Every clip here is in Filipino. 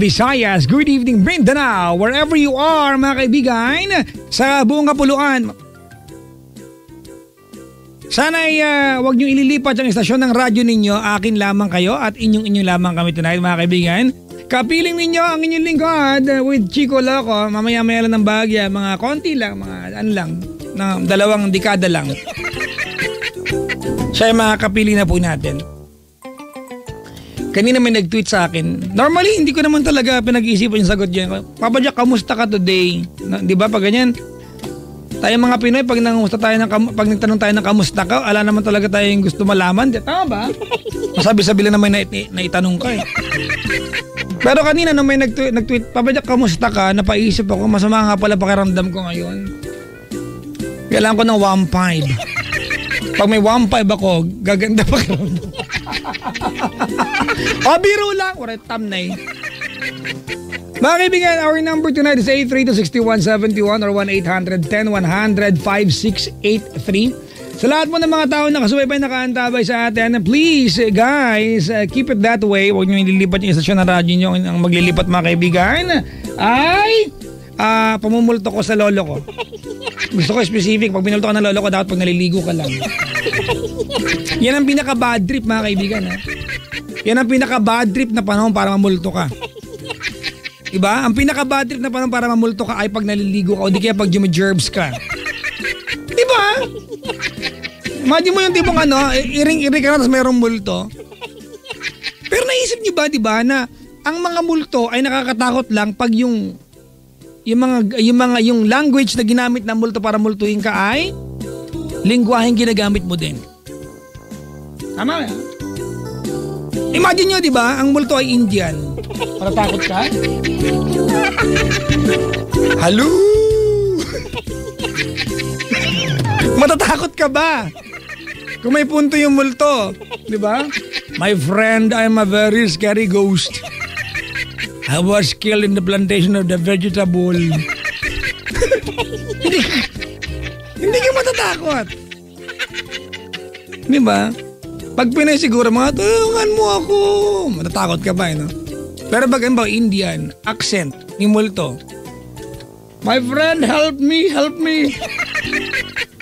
Visayas. Good evening, Mindanao. Wherever you are, mga kaibigan, sa buong kapuluan. Sana ay huwag niyo ililipat ang istasyon ng radyo ninyo. Akin lamang kayo at inyong lamang kami tonight, mga kaibigan. Kapiling ninyo ang inyong lingkod with Chico Loco. Mamaya-maya lang ng bagya. Mga konti lang, mga ano lang. Na 2 dekada lang. Siya yung mga kapiling na po natin. Kanina may nag-tweet sa akin. Normally, hindi ko naman talaga pinag-iisipan yung sagot dyan. Papa Jack, kamusta ka today? Di ba? Pag ganyan, tayo mga Pinoy, pag nagtanong tayo ng kamusta ka, ala naman talaga tayo yung gusto malaman. Tama ba? Masabi-sabi lang naman na itanong ka eh. Pero kanina nung may nag-tweet, Papa Jack, kamusta ka? Napaisip ako, masama nga pala pakiramdam ko ngayon. Kailangan ko ng 1.5. Pag may 1.5 ako, gaganda pakiramdam. O, biro lang. Or thumbnail. Mga kaibigan, our number tonight is 832-6171 or 1-800-10-100-5683. Sa lahat po ng mga tao na kasubaybay nakaantabay sa atin, please guys, keep it that way. Huwag nyo ililipat yung istasyon na radyo nyo. Ang maglilipat mga kaibigan ay pamumulto ko sa lolo ko. Gusto ko specific, pag binulto ka ng lolo ko, dapat pag naliligo ka lang. Yan ang pinaka-bad trip mga kaibigan. Yan ang pinaka-bad trip na panahon para mamulto ka. Diba? Ang pinaka-bad trip na panahon para mamulto ka ay pag naliligo ka o di kaya pag jumigerbs ka. Diba? Imagine mo yung tipong iring-iring ka na tapos mayroong multo. Pero naisip niyo ba, diba, na ang mga multo ay nakakatakot lang pag yung language na ginamit ng multo para multuhin ka ay lingwaheng ginagamit mo din. Tama ba? Imagine nyo, di ba, ang multo ay Indian. Matatakot ka? Hello? Matatakot ka ba? Kung may punto yung multo, di ba? My friend, I'm a very scary ghost. I was killed in the plantation of the vegetable. Hindi ka matatakot. Di ba? Pag Pinay siguro, mga tulungan mo ako. Matatakot ka ba, no? Pero pag Indian, accent, ni multo. My friend, help me, help me.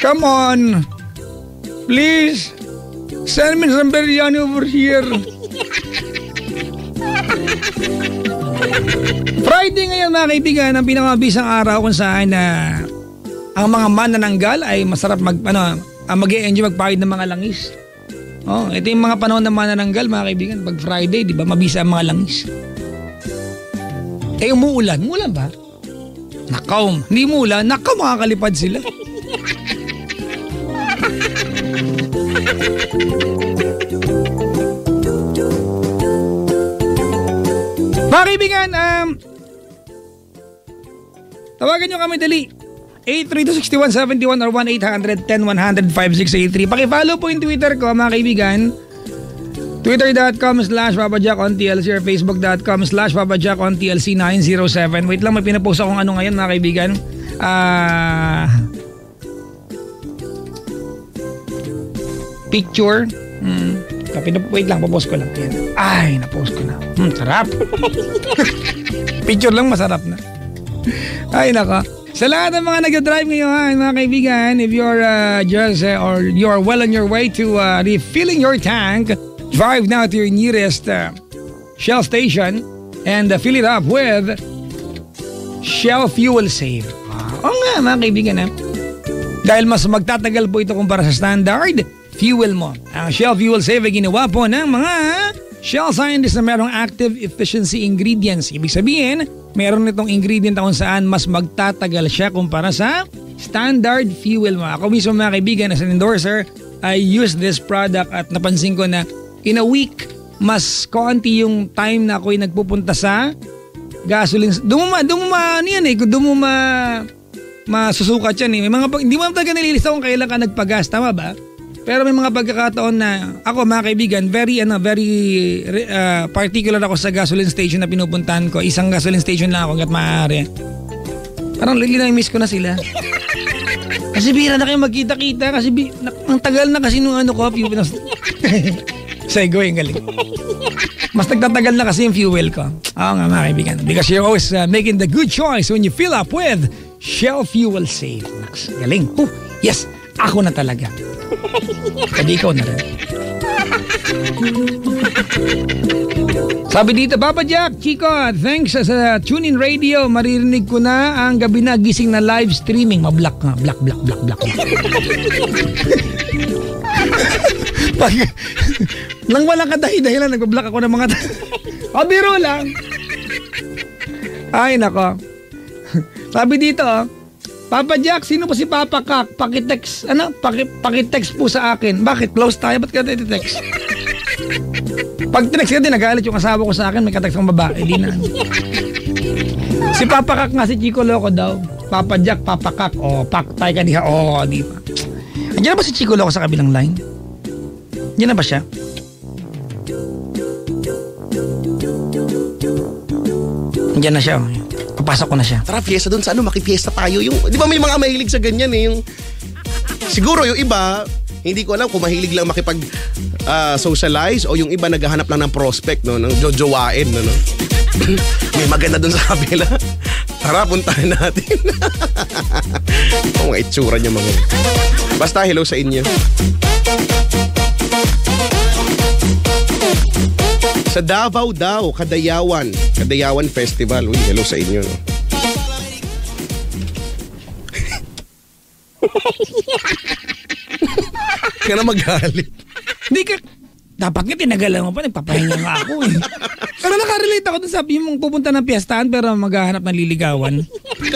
Come on. Please, send me some biryani over here. Friday ngayon mga kaibigan, ang pinakamabisang araw kung saan ang mga manananggal ay masarap mag-e-enjoy magpahid ng mga langis. Oh, ito yung mga panahon ng manananggal mga kaibigan. Pag Friday, di ba, mabisa ang mga langis. Umuulan. Umuulan ba? Nakaw. Hindi umuulan. Nakaw, makakalipad sila. Mga kaibigan, tawagan nyo kami dali. 832-6171 or 1-800-10-100-5683. Pakifollow po yung Twitter ko mga kaibigan. Twitter.com/PapaJackOnTLC or Facebook.com/PapaJackOnTLC907. Wait lang, may pinapost akong ano ngayon mga kaibigan. Picture. Wait lang, papost ko lang. Yan. Ay, napost ko na. Sarap. Picture lang, masarap na. Ay, naka. Sa lahat ng mga nag-drive ngayon, mga kaibigan, if you're or you're well on your way to refilling your tank, drive now to your nearest Shell station and fill it up with Shell Fuel Save. Oo nga, mga kaibigan. Dahil mas magtatagal po ito kumpara sa standard fuel mo. Ang Shell Fuel Save ay ginawa po ng mga Shell scientists na merong active efficiency ingredients. Ibig sabihin, meron nitong ingredient kung saan mas magtatagal siya kumpara sa standard fuel mo. Ako mismo mga kaibigan, as an endorser, I use this product at napansin ko na in a week, mas konti yung time na ako'y nagpupunta sa gasoline. Doon mo masusukat yan eh. May mga, hindi mo talaga nililista kung kailan ka nagpagas, tama ba? Pero may mga pagkakataon na ako mga kaibigan, very particular ako sa gasoline station na pinupuntahan ko. Isang gasoline station lang ako hanggat maaari. Parang miss ko na sila. Kasi bira na kayo magkita-kita kasi ang tagal na kasi nung coffee. Segue, galing. Mas nagtatagal na kasi yung fuel ko. Oo nga mga kaibigan. Because you're always making the good choice when you fill up with Shell Fuel Save. Naks, galing. Yes, ako na talaga. Kadi ikaw na rin. Sabi dito, Papa Jack, Chico, thanks sa TuneIn Radio. Maririnig ko na ang gabi na gising na live streaming. Mablock nga. Block. Pag, nang walang kadahi-dahilan, nag-block ako ng mga biro lang. Ay, nako. Sabi dito, Papa Jack, sino po si Papa Kak? Pakitext, pakitext po sa akin. Bakit? Close tayo? Ba't ka text? Pag tinext ka din, nagalit yung asawa ko sa akin, may katext ng babae. Di na. Si Papa Kak nga, si Chico Loco daw. Papa Jack, Papa Kak. Paktay ka diha. Di ba? Andiyan na ba si Chico Loco sa kabilang line? Andiyan na ba siya? Andiyan na siya. Papasok ko na siya. Tara, fiesta dun sa makifiesta tayo. Yung, di ba may mga mahilig sa ganyan eh. Yung, siguro yung iba, hindi ko alam kung mahilig lang socialize o yung iba naghahanap lang ng prospect, no, ng jojowain, no. May maganda dun sa kabila. Tara, puntahan natin. Mga itsura niya mga. Basta hello sa inyo. Sa Davao daw, Kadayawan Festival. Uy, hello sa inyo, no. Kaya na magalit. Hindi ka, dapat nga tinagalan mo pa, nagpapahinga nga ako eh. Pero nakarelate ako dun, sabi mong pupunta ng piestahan pero maghahanap ng liligawan.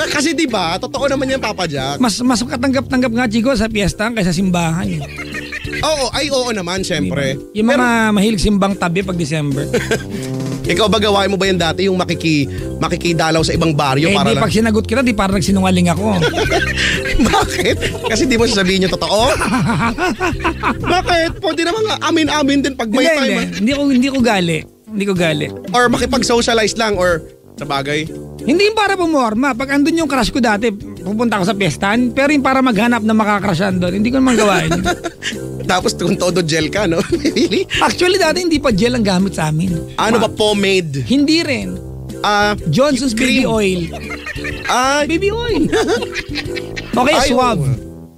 Kasi diba, totoo naman yan, Papa Jack. Mas katanggap-tanggap nga, Chico, sa piestahan kaysa simbahan eh. Oo naman, syempre. Diba? Yung mga mahilig simbang tabi pag December. Ikaw ba gawain mo ba yan dati, yung makikidalaw sa ibang baryo? Para di pag sinagot kita, di parang nagsinungaling ako. Bakit? Kasi di mo sasabihin yung totoo? Bakit? Pwede naman amin-amin din pag may time. Hindi ko gali. Or makipag-socialize lang or sa bagay. Hindi yung para pumorma. Pag andun yung crush ko dati, pupunta ako sa piestahan. Pero yung para maghanap na makakrushan doon, hindi ko naman gawain. Tapos kung todo gel ka, no? Really? Actually, dati hindi pa gel ang gamit sa amin. Ano ba, pomade? Hindi rin. Johnson's Baby Oil. Baby Oil. Okay, Suave.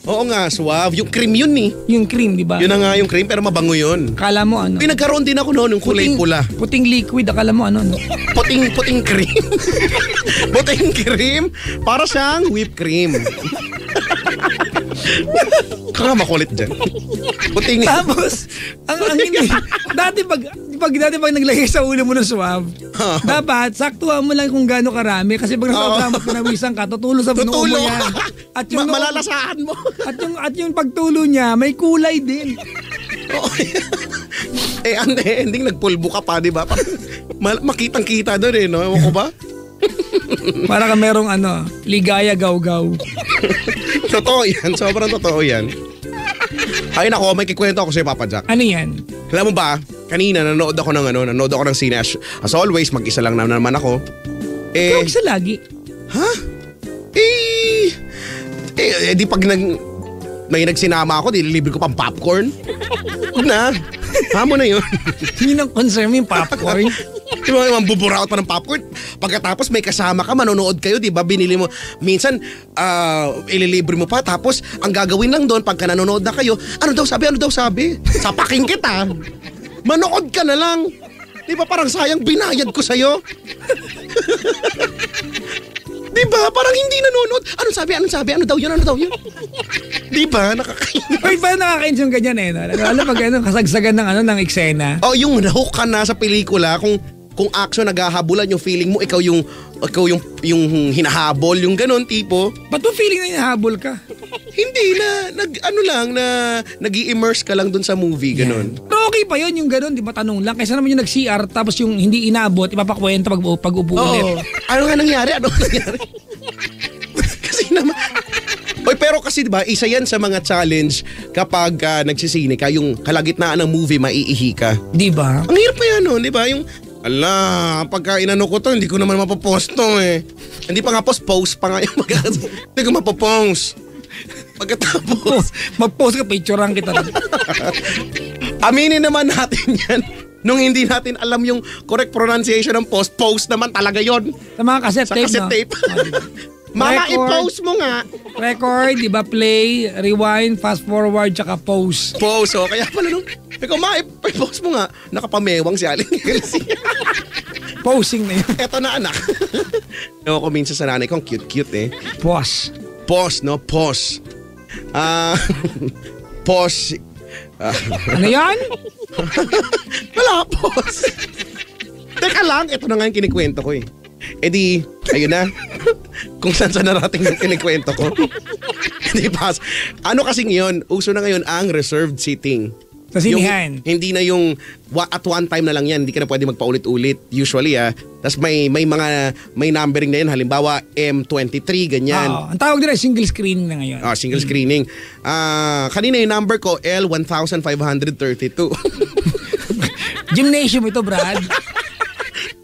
Oo nga, Suave. Yung cream yun eh. Yung cream, di ba? Yun na nga yung cream, pero mabango yun. Akala mo ano? Pinagkaroon din ako noon, yung kulay pula. Puting liquid, akala mo ano? Puting cream. Puting cream. Para siyang whipped cream. Kaka makulit dyan. Puting. Tapos, ang hindi. Dati pag naglagay sa ulo mo ng Suave, dapat saktuhan mo lang kung gaano karami kasi pag nasasamot ka nawisan ka, tutulo sa noo mo yan. At yung malalasahan mo. At yung pagtulo niya, may kulay din. Ending nagpulbo ka pa, di ba? Makitang-kita doon eh, no? Ewan ko ba? Para ka merong ligaya gaw-gaw. Totoo yan. Sobrang totoo yan. Ay nako, may kikwento ako sa'yo, Papa Jack. Ano yan? Alam mo ba, kanina nanood ako ng sine. As always, mag-isa lang naman ako. Mag-isa lagi. Ha? Di pag may nagsinama ako, libre ko pang popcorn. Huwag na. Hamo na yun. Yun ang concern mo yung popcorn. Di ba, mambuburaot pa ng popcorn. Pagkatapos may kasama ka, manonood kayo, di ba? Binili mo, minsan, ililibre mo pa. Tapos, ang gagawin lang doon, pagka nanonood na kayo, ano daw sabi? Sapaking kita. Manood ka na lang. Di ba, parang sayang binayad ko sa'yo. Di ba? Parang hindi nanonood. Anong sabi? Ano daw yun? Di ba? Nakakainis. Uy, ba nakakainis yung ganyan eh? Alam pag kasagsagan ng eksena. Yung nahook ka na sa pelikula, kung action naghahabulan yung feeling mo, ikaw yung hinahabol, yung ganon tipo. Ba't mo feeling na hinahabol ka? Hindi nag-i-immerse ka lang dun sa movie, ganon. Yeah. Pero okay pa yun yung ganon, di ba tanong lang? Kaysa naman yung nag-CR tapos yung hindi inabot, ipapakwento pag-upo ulit. Ano nga nangyari? Kasi naman... pero kasi diba, isa yan sa mga challenge kapag nagsisine ka, yung kalagitnaan ng movie, maiihi ka. Di ba? Ang hirap pa yan, no? Di ba? Yung, pagka inano ko to, hindi ko naman mapopost to eh. Hindi pa nga post pa nga yung hindi ko mapopost. Pagkatapos, mag-post ka, picturean kita. Aminin naman natin yan. Nung hindi natin alam yung correct pronunciation ng post naman talaga yon. Sa mga cassette Sa tape, cassette no? tape. Oh, diba? Mama, Record. i-post mo nga. Record, di ba? Play, rewind, fast forward, tsaka pause. Post, oh. Kaya pala nung, ikaw ma, i-post mo nga. Nakapamewang si Aling Elsie. Posing na yun. Eto na anak. Ewan ko minsan sa nanay ko, ang cute-cute eh. Pause. Pause, no? Pause. Pause. Ano yan? Wala, pause. Teka lang, ito na nga yung kinikwento ko eh. E di, ayun na. Kung saan narating yung kinikwento ko. Hindi pass. Ano kasing yun? Uso na ngayon ang reserved seating. Sa sinihan. Hindi na yung at one time na lang yan. Hindi ka na pwede magpaulit-ulit. Usually Tapos may numbering na yan. Halimbawa M23, ganyan. Oo. Ang tawag nila single screening na ngayon. Single screening. Kanina yung number ko L1532. Gymnasium ito, Brad.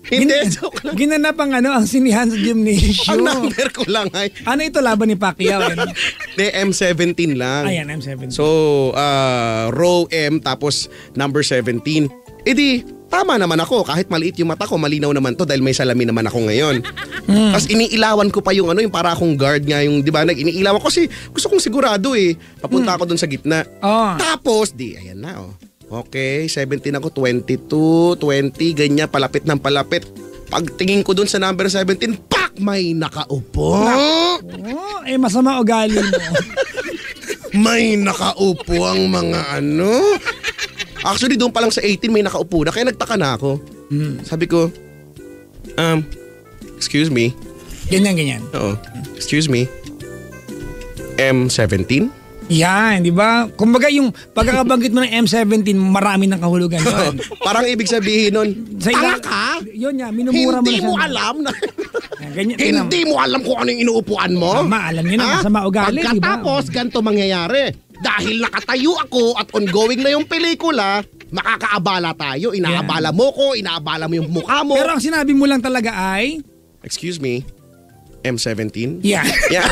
Hindi, joke lang. Ginanap ang sinihan sa gymnasium. Ang number ko lang ay Ano ito, laban ni Pacquiao? M17 lang. Ayan, M7. So, row M tapos number 17. E di, tama naman ako. Kahit maliit yung mata ko, malinaw naman to dahil may salamin naman ako ngayon. Tapos iniilawan ko pa yung yung para akong guard nga yung, di ba, iniilawan ko kasi gusto kong sigurado eh. Papunta ako dun sa gitna. Oh. Tapos, ayan na Okay, 17 ako, 22, 20, ganyan, palapit ng palapit. Pagtingin ko dun sa number 17, pak! May nakaupo. Masama ugali mo. May nakaupo ang mga Actually, doon pa lang sa 18 may nakaupo na. Kaya nagtaka na ako. Sabi ko, excuse me. Ganyan. Oo. Excuse me. M17? Yan, di ba? Kumbaga yung pagkakabanggit mo ng M17, marami ng kahulugan doon. Parang ibig sabihin nun, tanga ka? Yun nga, minumura mo na Hindi siya. mo alam na. Ganyan, Hindi mo alam kung ano yung inuupuan mo? Tama, alam niyo na, masama ugali, di ba? Pagkatapos, ganito mangyayari. Dahil nakatayo ako at ongoing na yung pelikula, makakaabala tayo. Inaabala mo ko, inaabala mo yung mukha mo. Pero ang sinabi mo lang talaga ay... Excuse me, M17? Yeah. Yeah.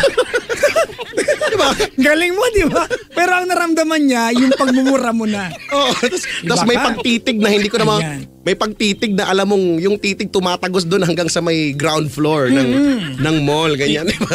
Diba? Galing mo, di ba? Pero ang naramdaman niya, yung pagmumura mo na. Oo, tapos may pagtitig na hindi ko naman, Ayan. may pagtitig na alam mong yung titig tumatagos doon hanggang sa may ground floor ng mall, ganyan. Diba?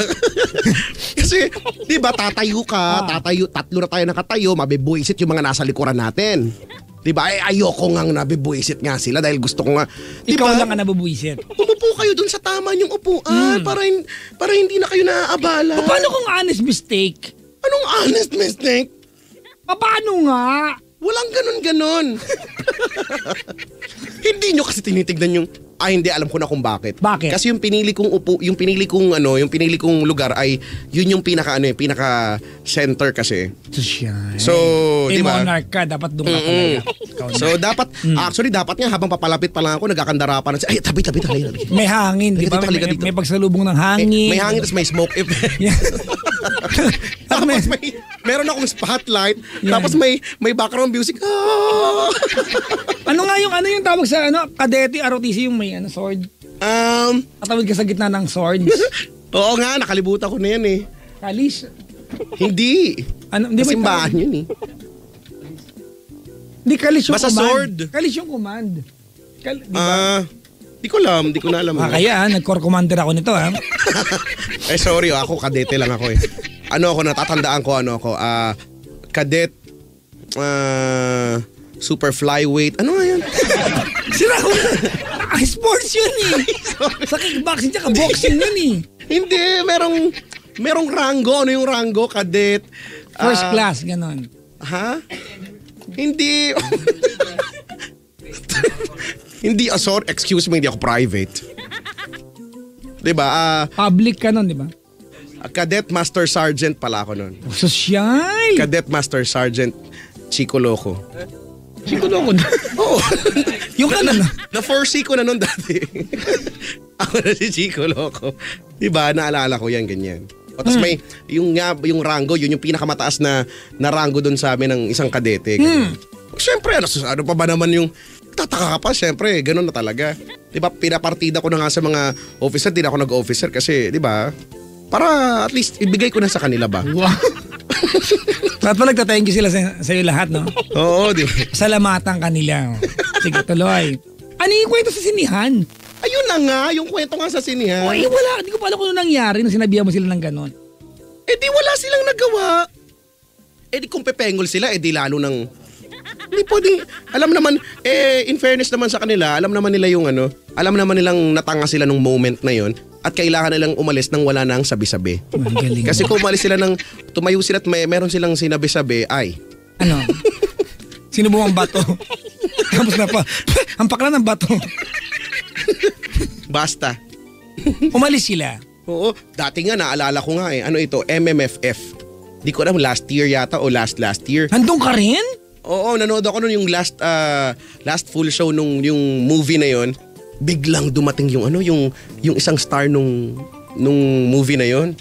Kasi, di ba, tatayo ka, tatlo na tayo nakatayo, mabibuisit yung mga nasa likuran natin. Di ba? Ayoko nga nabibuisit nga sila dahil gusto ko nga. Ikaw lang ang nabubuisit. Umupo kayo dun sa tama niyong upuan para hindi na kayo naaabala. Paano kung honest mistake? Anong honest mistake? Paano nga? Walang ganon-ganon. Hindi nyo kasi tinitignan yung hindi alam ko na kung bakit. Bakit? Kasi yung pinili kong lugar ay yun yung pinaka center kasi. So, di ba? Monarch ka, dapat doon ka talaga. So dapat actually dapat nga habang papalapit pa lang ako nagkakandara pa na ay tabi. May hangin, di ba? Dito. May pagsalubong ng hangin. May hangin tapos may smoke effect. Yeah. Tapos meron akong spotlight, tapos may background music. Ano yung tawag sa kadete ROTC yung may sword? Katawid ka sa gitna ng swords. Oo nga, nakalimutan ko na yan eh. Kalis. Hindi. Hindi ba simbahan yun eh. Hindi, kalis yung basta command. sword. Kalis yung command. Diba? Di ko na alam. Kaya, nag-core commander ako nito ha. Sorry, ako kadete lang ako eh. Natatandaan ko cadet, super flyweight. Ano nga yan? Sira ko. Sports yun eh. Sa kickboxing tsaka boxing yun eh. Hindi, merong rango. Ano yung rango? Cadet. First class, ganon. Ha? Hindi. Hindi, sorry, excuse me, hindi ako private. Diba? Public ka nun, diba? Cadet Master Sergeant pala ako nun. Sosyal! Cadet Master Sergeant Chico Loco. Chico Loco? Oo. Yung kanan na? Na-4C ko na nun dati. Ako na si Chico Loco. Diba? Naalala ko yan, ganyan. O tapos may, yung rango, yun yung pinakamataas na rango dun sa amin ng isang kadete. Siyempre, ano pa ba naman yung tataka ka pa, siyempre, ganun na talaga. Diba, pinapartida ko na nga sa mga officer, di na ako nag-officer kasi, diba, para at least ibigay ko na sa kanila ba? Wow. Lahat pa nagta-thank you sila sa iyo lahat, no? Oo, di ba? Salamatan kanila. sige, tuloy. Ano yung kwento sa sinihan? Ayun na nga, yung kwento nga sa sinihan. Uy, wala. Hindi ko pa alam kung ano nangyari nung sinabihan mo sila ng ganon. Di wala silang nagawa. Di kung pepengol sila, di lalo ng... Hindi pwedeng... Alam naman, in fairness naman sa kanila, alam naman nila yung ano, alam naman nilang natanga sila nung moment na yon at kailangan nilang umalis nang wala nang sabi-sabi. Galing. Kasi kung umalis sila tumayo sila at meron silang sinabi-sabi, ay... Ano? Sinubukan bato. Tapos na pa, ang pakla ng bato. Basta. Umalis sila. Oo, dati nga naalala ko nga ano ito, MMFF. Di ko alam, last year yata o last year. Nandun ka rin? Oo, nanood ako nun yung last full show nung yung movie na yon. Biglang dumating yung yung isang star nung movie na yon.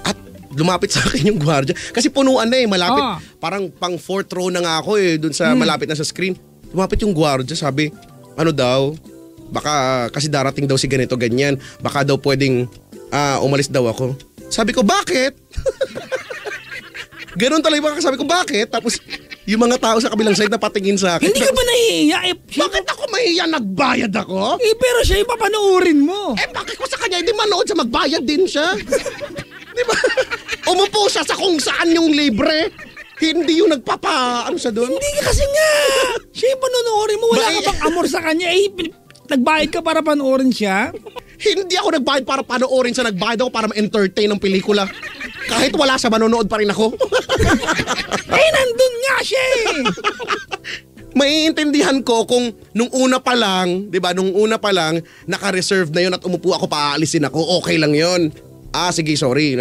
At lumapit sa akin yung gwardiya. Kasi punuan na malapit. Parang pang 4th row na nga ako dun sa malapit na sa screen. Lumapit yung gwardiya, sabi, ano daw, baka kasi darating daw si ganito ganyan. Baka daw pwedeng umalis daw ako. Sabi ko, bakit? Ganon talaga sabi ko, bakit? Tapos yung mga tao sa kabilang side na patingin sa akin. Hindi ka ba nahihiya? Bakit ako mahihiya? Nagbayad ako? Pero siya yung papanoorin mo. Bakit ko sa kanya hindi manood sa magbayad din siya? Di ba? Umupo siya sa kung saan yung libre. Hindi yung ano siya doon. Hindi kasi nga. Siya yung panonoorin mo. Wala ka bang amor sa kanya? Nagbayad ka para panoorin siya? Hindi ako nagbayad para panoorin siya. Nagbayad ako para ma-entertain ng pelikula. Kahit wala siya, manonood pa rin ako. Nandun nga siya Maiintindihan ko kung nung una pa lang, di ba, naka-reserve na yun at umupo ako, paaalisin ako, okay lang yun. Sige, sorry,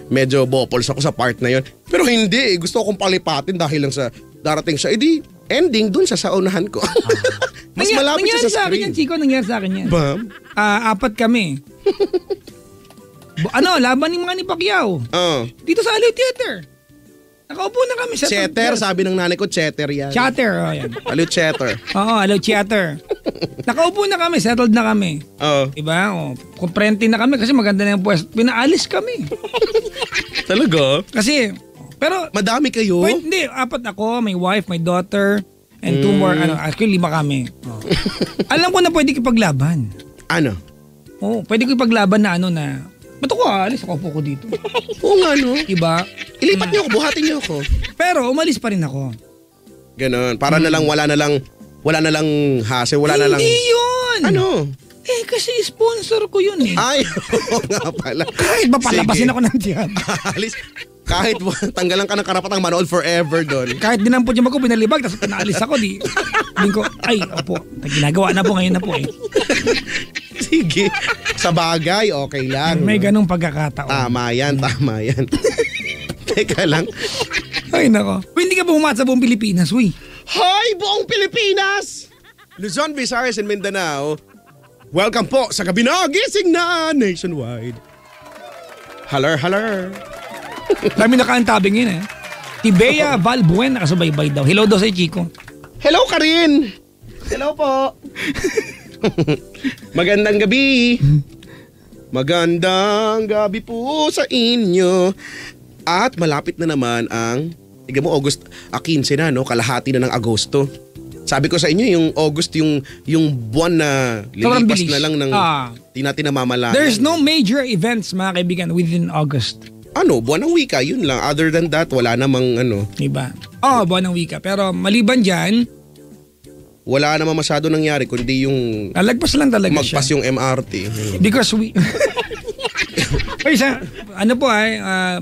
medyo bopols ako sa part na yun. Pero hindi, gusto akong palipatin dahil lang sa darating siya. Ending dun sa unahan ko. Mas malapit siya sa screen. Nangyari sa akin yan, Chico, nangyari sa akin yan. Bam? 4 kami. Laban ng mga ni Pacquiao. Dito sa Aliw Theater. Nakaupo na kami sa... Chetter, sabi ng nanay ko, chetter yan. Chatter, yan. Aliw chetter. Oo, Aliw Theater. Nakaupo na kami, settled na kami. Diba? Kumprente na kami kasi maganda na yung pwesto. Pinaalis kami. Talaga? Kasi, pero... Madami kayo? Hindi, 4 ako, my wife, my daughter, and 2 more, actually 5 kami. Alam ko na pwede kipaglaban. Ano? Pwede ko ipaglaban na ba't ako aalis? Ako po ko dito. Oo nga, no? Diba? Ilipat niyo ako, buhatin niyo ako. Pero umalis pa rin ako. Ganon. Para na lang, wala na lang hassle, wala na lang... Hindi yun! Ano? Kasi sponsor ko yun Ay, oo nga pala. Kahit ba palabasin ako ng tiyan? Alis. Kahit tanggalan ka ng karapatang manood forever doon. Kahit dinampot yung ako, pinalibag, tapos pinaalis ako, Sabihin ko, opo, ginagawa na po ngayon na po Sige. Sa bagay, okay lang. May ganong pagkakataon. Tama yan. Teka lang. Ay, nako. Hindi ka bumat sa buong Pilipinas, Hi, buong Pilipinas! Luzon, Visayas, and Mindanao. Welcome po sa gabi na gising na nationwide. Halar. Dami nakaantabing yun Tibea Valbuen nakasubaybay daw. Hello daw sa Chico. Hello, Karin! Hello po. Magandang gabi. Magandang gabi po sa inyo. At malapit na naman ang, tignan mo, August 15 na, no? Kalahati na ng Agosto. Sabi ko sa inyo, yung August, yung buwan na lilipas na lang ng di natin namamalayan. There's no major events, mga kaibigan, within August. Buwan ng wika, yun lang. Other than that, wala namang Diba? Buwan ng wika. Pero maliban dyan, wala namang masyado nangyari, kundi yung... Lagpas lang talaga magpas siya. yung MRT. Because we...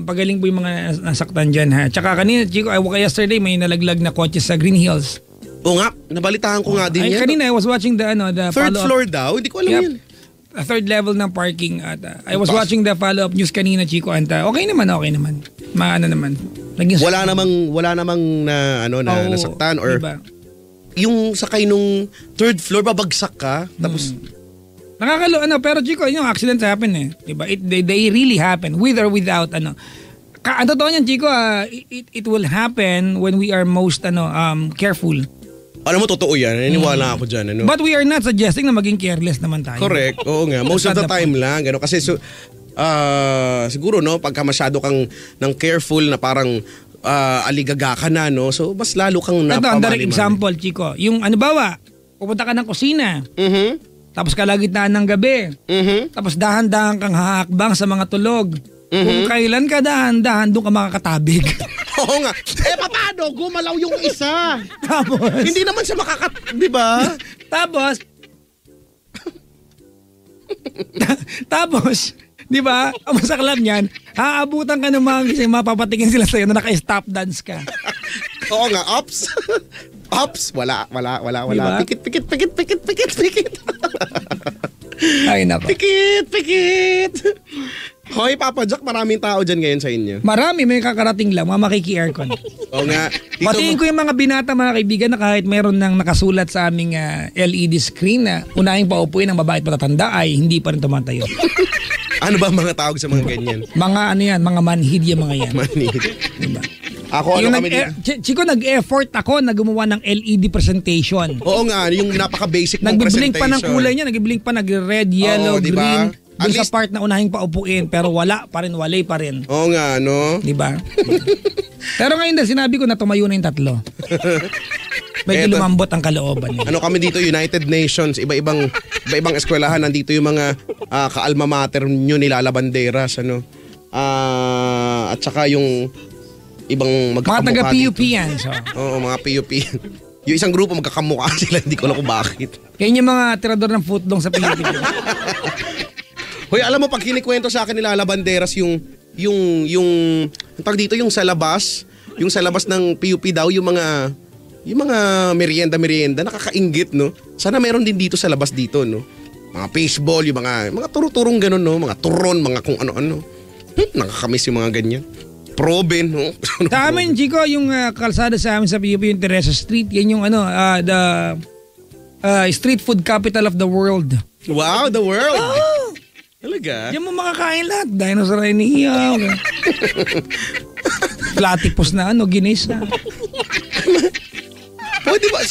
pagaling po yung mga nasaktan dyan, Tsaka kanina, Chico, yesterday may nalaglag na kotse sa Green Hills. Oo nga, nabalitaan ko nga din yan. Kanina, I was watching the third floor daw? Hindi ko alam yan. Third level ng parking at I was watching the follow-up news kanina, Chico, and okay naman. Maano naman. Wala namang na nasaktan or diba? Yung sakay nung third floor babagsak ka tapos pero Chico, yung accidents happen diba? They really happen with or without ang totoo niyan, Chico, it will happen when we are most careful. Alam mo, totoo yan. Naniniwala ako dyan. But we are not suggesting na maging careless naman tayo. Correct. Oo nga. Most of the time lang. Kasi siguro, pagka masyado kang ng careful na parang aligaga ka na, so mas lalo kang napamali. Ito, ang direct example, Chico. Yung pupunta ka ng kusina. Mhm. Tapos kalagitnaan ng gabi. Mhm. Tapos dahan-dahan kang hahakbang sa mga tulog. Kung kailan ka dahan-dahan, doon ka makakatabig. Oo nga. Paano? Gumalaw yung isa. Tapos, Hindi naman siya di ba? tapos, tapos, di ba, ang masaklap niyan, haabutan ka ng mga gising, mapapatingin sila sa'yo na naka-stop dance ka. Oo nga, ops. Ops, wala. Diba? Pikit. Ay, nako. Pikit. Hoy, Papa Jack, maraming tao dyan ngayon sa inyo. Marami, may kakarating lang, mga makiki-aircon. Oo nga. Patingin ko yung mga binata, mga kaibigan, na kahit meron nang nakasulat sa aming LED screen na unahing paupuin ng babae at matatanda ay hindi pa rin tumatayo. Ano ba mga tawag sa mga ganyan? Mga ano yan, mga manhid yung mga yan. Manid. Diba? Ako, Yung kami dito? Chico, nag-effort ako na gumawa ng LED presentation. Oo nga, yung napaka-basic ng Nag-blink presentation. pa ng kulay niya, nag-blink pa, nag-red, yellow, Oo, diba? green. Doon At sa least- part na unahing paupuin, pero wala pa rin, walay pa rin. Oo nga, no? Di ba? Pero ngayon na sinabi ko na tumayo na yung tatlo. Medyo Eto. lumambot ang kalooban nila. Ano kami dito, United Nations, iba-ibang eskwelahan, nandito yung mga ka-alma mater nyo nila Labanderas, ano? At saka yung ibang Mga magkakamukha taga-PUP dito. yan. So. Oo, mga PUP. Yung isang grupo magkakamukha sila, hindi ko alam kung bakit. Yan yung mga tirador ng footlong sa Pilipinas. Hoy, alam mo, pag kinikwento sa akin nila Labanderas yung tawag dito, yung sa labas ng PUP daw, yung mga merienda, nakakainggit, no? Sana meron din dito sa labas dito, no? Mga fishball, yung mga turo-turong ganun, no? Mga turon, mga kung ano-ano. Nakakamiss yung mga ganyan. Proben, no? Sa amin, Chico, yung kalsada sa amin sa PUP, yung Teresa Street, yan yung the street food capital of the world. Wow, the world! Oh! Talaga? Diyan mo makakain lahat. Dinosaur ay nihiyaw. Platypus na ginisa. O, di ba,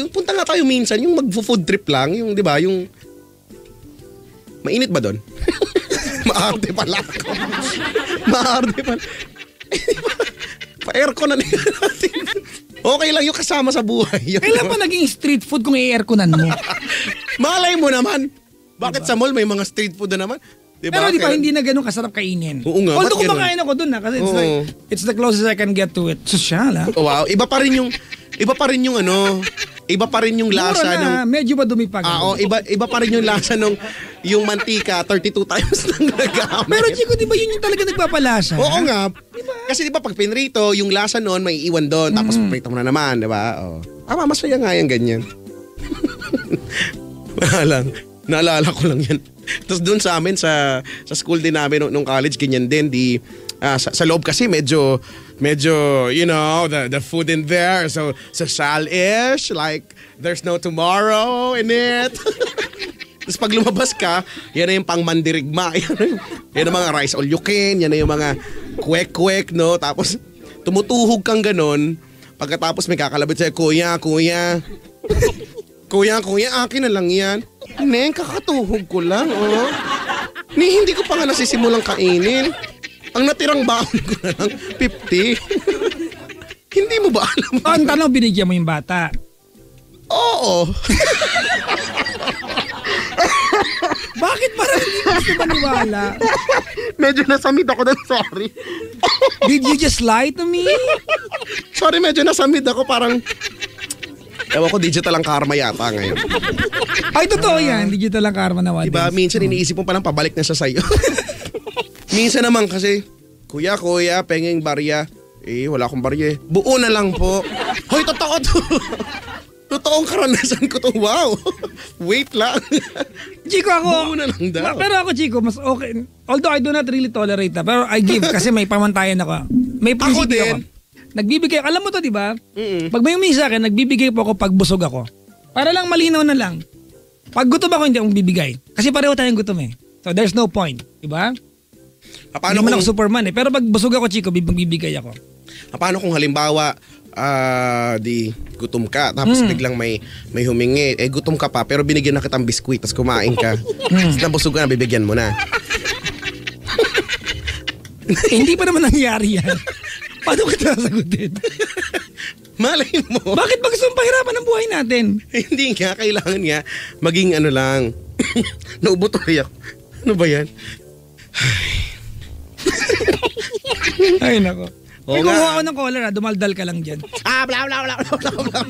punta nga tayo minsan, yung mag-food trip lang, yung, di ba, yung... Mainit ba doon? Maarte pala ako. Maarte pala. Pa-aircon na natin. Okay lang yung kasama sa buhay. Kailan pa naging street food kung i-airconan mo? Malay mo naman. Bakit sa mall may mga street food na naman? Diba? Pero di ba hindi na ganun kasarap kainin? Oo nga, Although ba't ganun? kumakain ako dun kasi Oo. it's the closest I can get to it. Sosyal Wow, iba pa rin yung lasa Mura ng... na, medyo madumi pa. Oo, iba pa rin yung lasa ng yung mantika 32 times nang nagamit. Pero Chico, di ba yun yung talaga nagpapalasa? Oo nga. Kasi di ba pag pinrito, yung lasa noon may iwan doon. Tapos prito mo na naman, di ba? Oh. Masaya nga yan ganyan. Naalala ko lang yan. Tapos doon sa amin, sa school din namin nung college, ganyan din. Sa loob kasi medyo, you know, the food in there. So, social-ish, like, there's no tomorrow in it. Tapos pag lumabas ka, yan na yung pang mandirigma. Yan ang mga rice all you can. Yan na yung mga kwek-kwek, no? Tapos tumutuhog kang ganon. Pagkatapos may kakalabit sa'yo, Kuya, akin na lang yan. Neng, kakatuhog ko lang, oh. Hindi ko pa nga nasisimulang kainin. Ang natirang baon ko na lang, 50. Hindi mo ba alam? Ang tanong, binigyan mo yung bata. Oo. Bakit parang hindi ko gusto maniwala? Medyo nasamid ako doon, sorry. Did you just lie to me? Sorry, medyo nasamid ako, parang... Ewan ko, digital ang karma yata ngayon. Ay, totoo yan. Digital ang karma na Diba, minsan iniisip mo palang pabalik na siya sa'yo. Minsan naman kasi, Kuya, pengeng barya. Wala akong barya eh. Buo na lang po. Hoy, totoo to. Totoong karanasan ko to. Wow. Wait lang. Chico, ako... Buo na lang daw. Pero ako, Chico, mas okay. Although I do not really tolerate that. Pero I give kasi may pamantayan ako. May prinsipyo ako. Nagbibigay, alam mo to, di ba? Pag may humingi sa akin, nagbibigay po ako pag busog ako. Para lang malinaw na lang. Pag gutom ako, hindi akong bibigay. Kasi pareho tayong gutom eh. So there's no point, di ba? Paano Hindi man kung, ako Superman eh. Pero pag busog ako, Chico, bibigay ako. paano kung halimbawa, gutom ka, tapos biglang may humingi, gutom ka pa, pero binigyan na kitang biskwit, tapos kumain ka. Tapos nabusog ka na, bibigyan mo na. Hindi pa naman nangyari yan. Paano kita sasagutin? Malay mo. Bakit ba gusto mong pahirapan ang buhay natin? Hindi nga, kailangan nga maging ano lang. Naubo tuloy ako. Ano ba yan? Ay, nako. Oo Ay, nga. kumuha ako ng caller dumaldal ka lang dyan. Bla bla bla bla bla bla.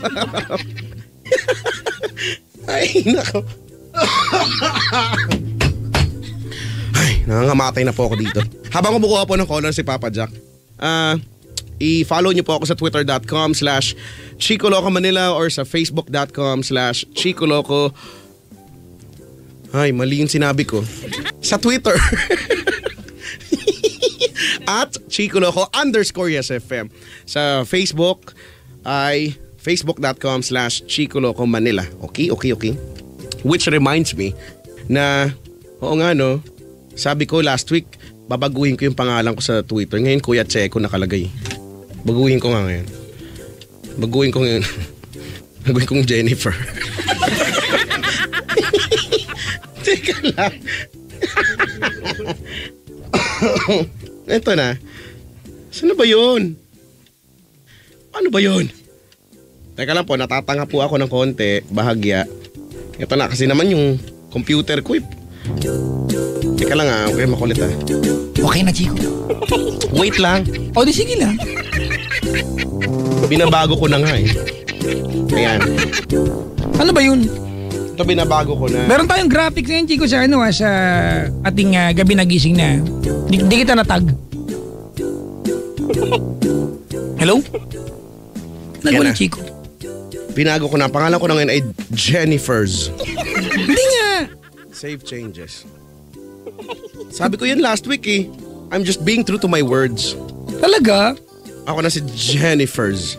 Ay, nako. Ay, nangangamatay na po ako dito. Habang kumukuha po ng caller si Papa Jack, i-follow niyo po ako sa twitter.com/Chicoloco Manila or sa facebook.com/Chicoloco. Ay, mali yung sinabi ko. Sa Twitter. At Chicoloco_YesFM. Sa Facebook ay facebook.com/Chicoloco Manila. Okay. Which reminds me na, oo nga no, sabi ko last week, babaguhin ko yung pangalan ko sa Twitter. Ngayon, Kuya Checo nakalagay. Baguhin ko nga ngayon. Baguhin ko ngayon. Baguhin kong Jennifer. Teka lang. Ito na. Saan ba yun? Ano ba yun? Teka lang po, natatanga po ako ng konti. Bahagya. Ito na, kasi naman yung computer ko. Teka lang okay, makulit Okay na, Chico. Wait lang. O, di sige lang. Binabago ko na nga Ayan. Ano ba yun? Ito binabago ko na. Meron tayong graphics ngayon, Chico, sa sa ating gabi nagising na. Di kita natag. Hello? Nagwala, Chico. Binago ko na. Pangalan ko na ngayon ay Jennifer's. Hindi nga. Save changes. Sabi ko yun last week I'm just being true to my words. Talaga? Ako na si Jennifer's.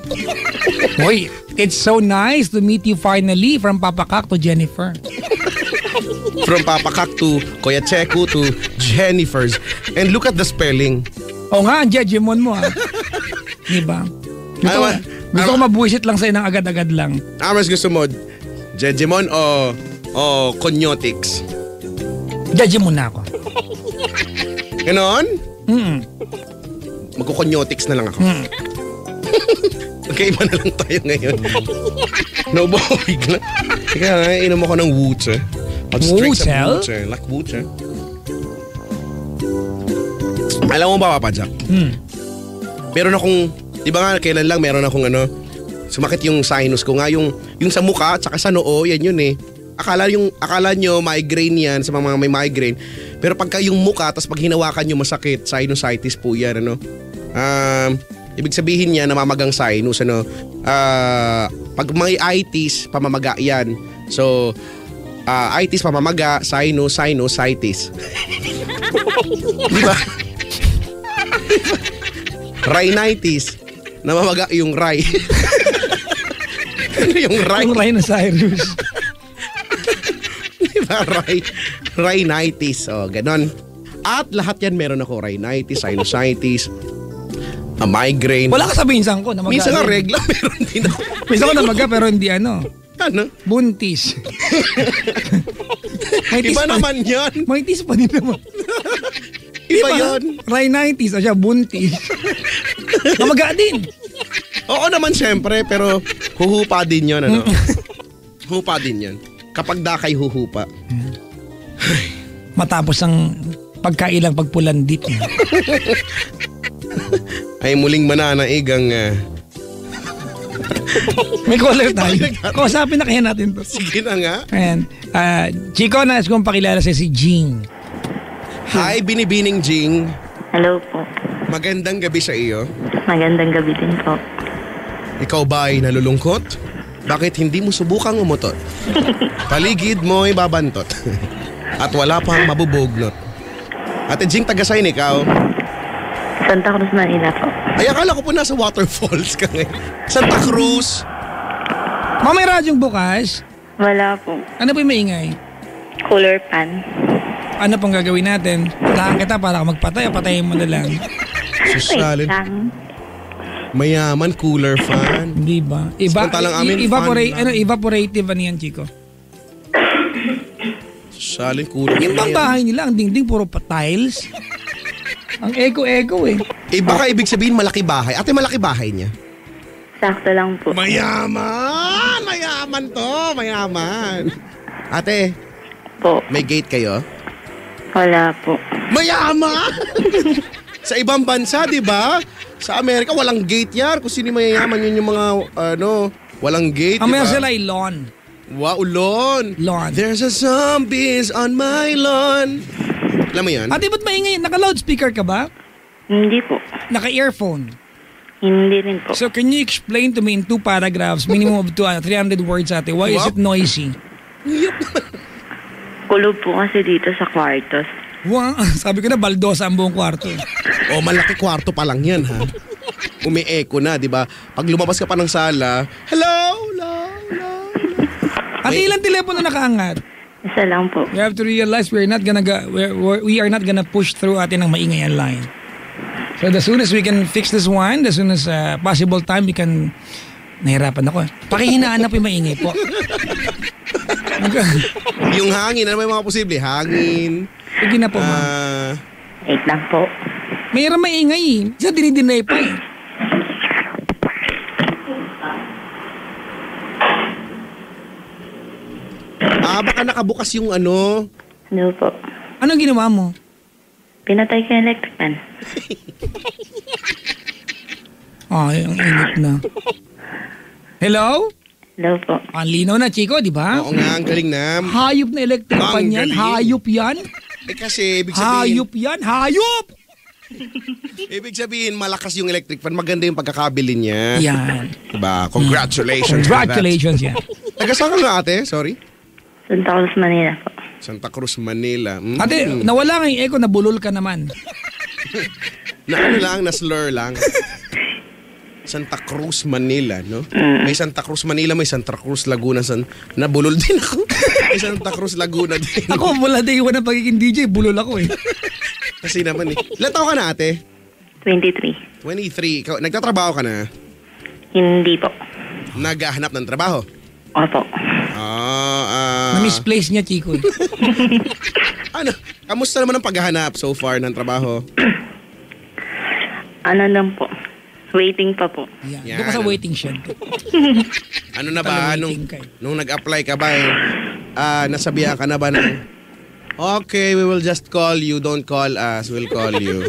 Hoy, it's so nice to meet you finally from Papa Kak to Jennifer. From Papa Kak to Kuya Checo to Jennifer's. And look at the spelling. Oo nga, ang judgemon mo Diba? Gusto ko mabuisit lang sa'yo ng agad-agad lang. Mas gusto mo, Jejemon o Conyotics? Judgemon na ako. Ganon? Magko-conyotics na lang ako. Magkaiba na lang tayo ngayon. Naubo ko bigla. Teka, inom ako ng Wuche. I'll just drink some Wuche. Like Wuche. Alam mo ba, Papa Jack? Meron akong, di ba nga kailan lang meron akong sumakit yung sinus ko nga, yung sa mukha at saka sa noo, yan yun Akala nyo migraine yan sa mga may migraine. Pero pagka yung mukha, tapos pag hinawakan nyo masakit, sinusitis po yan, ibig sabihin niya namamagang sinus, pag may itis, pamamaga yan. So, itis, pamamaga, sinusitis. Di ba? Rhinitis, namamaga yung ray. Ano yung ray? Yung rhinoceros. Diba? Rhinitis. Ganon. At lahat yan meron ako. Rhinitis, sinusitis, migraine. Wala ka sa minsan ko. Namaga minsan nga regla, meron din ako. Minsan ko namaga pero hindi Ano? Buntis. Iba naman yan. Maitis pa din naman. Iba yun. Rhinitis o siya, buntis. Namaga din. Oo naman siyempre, pero huhupa din yun, Huhupa din yun. Kapag dakay huhupa. Matapos ang pagkailang pagpulandit. Ay muling mananaig ang... May caller tayo. Kausapin na kaya natin to. Sige na nga. Ayan. Chico, nais kong pakilala si Jing. Hi, Binibining Jing. Hello po. Magandang gabi sa iyo. Magandang gabi din po. Ikaw ba ay nalulungkot? Bakit hindi mo subukang umutot? Paligid mo ay babantot. At wala pang mabubugnot. Ate Jing, taga-sign ikaw? Santa Cruz, Manila po. Ay, akala ko po nasa waterfalls ka ngayon. Santa Cruz. May radyong bukas? Wala po. Ano po yung maingay? Cooler pan. Ano pong gagawin natin? Tahan kita para magpatay o patayin mo na lang. Susalin. Mayaman, cooler fan. Di ba? Evaporative ano yan, Chico? Susalin, cooler fan. Yung bang bahay nila, ang dingding puro tiles. Ang echo-echo Baka ibig sabihin malaki bahay. Ate, malaki bahay niya? Sakto lang po. Mayaman! Mayaman to! Mayaman! Ate, Po. may gate kayo? Wala po. Mayaman! Sa ibang bansa, di ba? Sa Amerika, walang gate yan. Kung sino mayayaman, yun yung mga, walang gate, Ang di ba? meron sila ay lawn. Wow, lawn. Lawn. There's a zombies on my lawn. Alam mo yan? Ate, ba't maingay? Naka-loudspeaker ka ba? Hindi po. Naka-earphone. Hindi rin po. So can you explain to me in 2 paragraphs, minimum of 300 words, ate, why is Wow. it noisy? Kulob po kasi dito sa kwartos. Wow, sabi ko na baldosa ang buong kwarto. Oh, malaki kwarto pa lang yan, ha? Umi-echo na, di ba? Pag lumabas ka pa ng sala, hello, hello, hello. Ate, ilang telepono nakaangat? Isa lang po. You have to realize we are not gonna push through atin ng maingay ang line. So the soonest we can fix this one, the soonest possible time we can... Nahirapan ako. Pakihinaan na po yung maingay po. Yung hangin, ano ba yung mga posible? Hangin. Sige na po, ma'am. Wait lang po. Mayroon maingay eh. Isa dinidinay pa eh. Baka nakabukas yung ano. Ano po? Anong ginawa mo? Pinatay ko yung electric fan. Ay, ang init na. Hello? Hello po. Ang linaw na, Chico, di ba? Oo nga, ang galing na. Hayop na electric Ang fan yan. galing. Hayop yan. Kasi, ibig sabihin, Hayop yan. Hayop! malakas yung electric fan. Maganda yung pagkakabili niya. Yan. Diba? Congratulations. Congratulations yan. Taga saan ka nga, ate? Sorry? Santa Cruz, Manila po. Santa Cruz, Manila. Ate, nawala nga yung echo, nabulol ka naman. Na ano lang, na slur lang. Santa Cruz, Manila, no? May Santa Cruz, Manila, may Santa Cruz, Laguna. Nabulol din ako. May Santa Cruz, Laguna din. Ako, wala day one ng pagiging DJ, bulol ako eh. Kasi naman eh. Ilan taon ka na, ate? 23. 23. Ikaw, nagtatrabaho ka na? Hindi po. Naghahanap ng trabaho? Opo. Na-misplace niya, Chico eh. Ano? Kamusta naman ang paghahanap so far ng trabaho? Ano lang po? Waiting pa po. Yan. Yan. Doon ka sa waiting shed. Ano na ba? Waiting ka eh. Nung nag-apply ka ba, nasabihan ka na ba ng, okay, we will just call you, don't call us, we'll call you.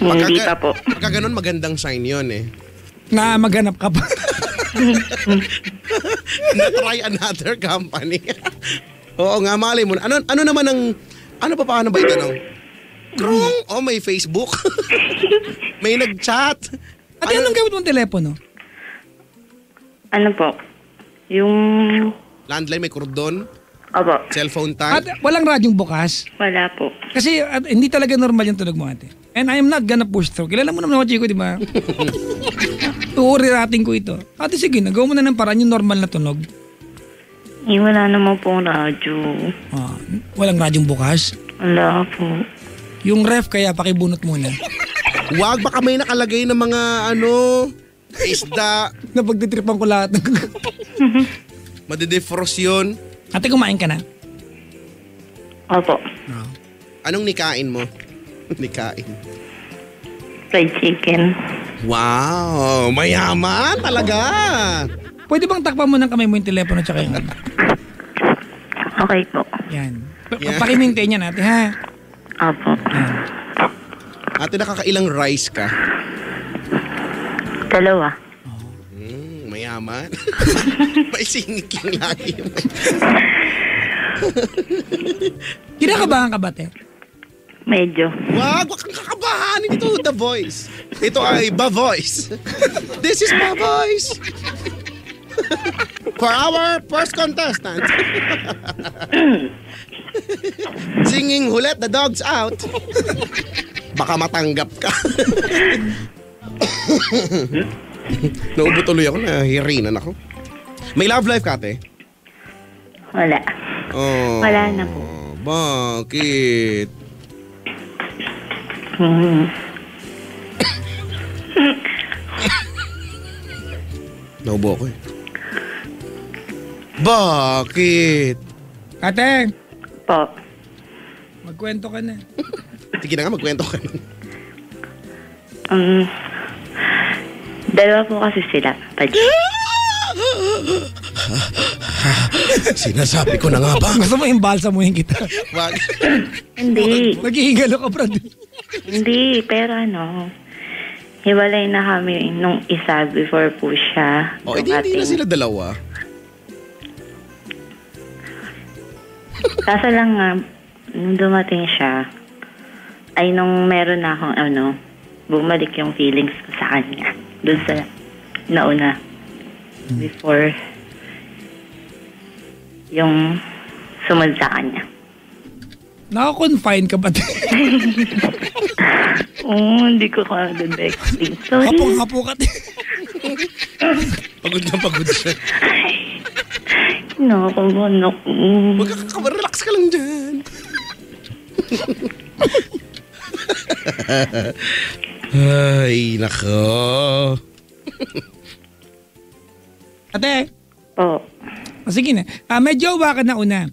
Hindi pa po. Pagka ganun, magandang sign yun eh. Na maghanap ka pa. Na-try another company. Oo nga, malay mo. Ano naman ang, paano ba itanong? Krong, may Facebook. May nag-chat. Ate, anong gamit mong telepono? Ano po? Yung... Landline, may kordon. Opo. Cellphone At tag. walang radyong bukas? Wala po. Kasi hindi talaga normal yung tunog mo, ate. And I am not gonna push through. Kilala mo naman ako, Chico, di ba? Uurirating ko ito. Ate, sige, nagawa mo na ng paraan yung normal na tunog. Wala naman pong radyo. Walang radyong bukas? Wala po. Yung ref, kaya pakibunot muna. Wag, baka may nakalagay ng mga isda. Napagtitripan ko lahat. Madidefrost yun. Ate, kumain ka na? Opo. Anong nikain mo? Nikain. Fried chicken. Wow, mayaman talaga. Pwede bang takpan mo ng kamay mo yung telepono tsaka yung... Okay po. Yan. Yan. Pakimintay niya natin, ha? Opo. Yan. Ate, nakakailang rice ka? 2. Mayaman. May singit yung lagi. Kinakabahan ka ba, te? Medyo. Wag kang kakabahan. Ito, The Voice. Ito ay Ba Voice. This is Ba Voice. For our first contestant. Singing Who Let the Dogs Out. Baka matanggap ka. Naubo tuloy ako, nahihirinan ako. May love life ka, ate? Wala. Oh, Wala na po. Bakit? Naubo ako eh. Bakit? Ate, Po. magkwento ka na. Sige na nga, magkwento ka. Dalawa po kasi sila. Sinasabi ko na nga ba? Gusto mo imbalsa mo yung kita? Wag. Hindi. Maghihigalo ka, Brad. Hindi, pero hiwalay na kami nung isa before po siya. O, hindi na sila dalawa. Kaso lang nga, nung dumating siya, ay nung meron na akong bumalik yung feelings ko sa kanya. Doon sa nauna. Before yung sumunod sa kanya. Naka-confine ka ba? Hindi ko ka doon explain. Sorry. Hapong-hapo ka. Pagod na pagod siya. Nakakabanak. Relax ka lang dyan. Ay, nako. Ate, Po. sige na. May jowa ka na una.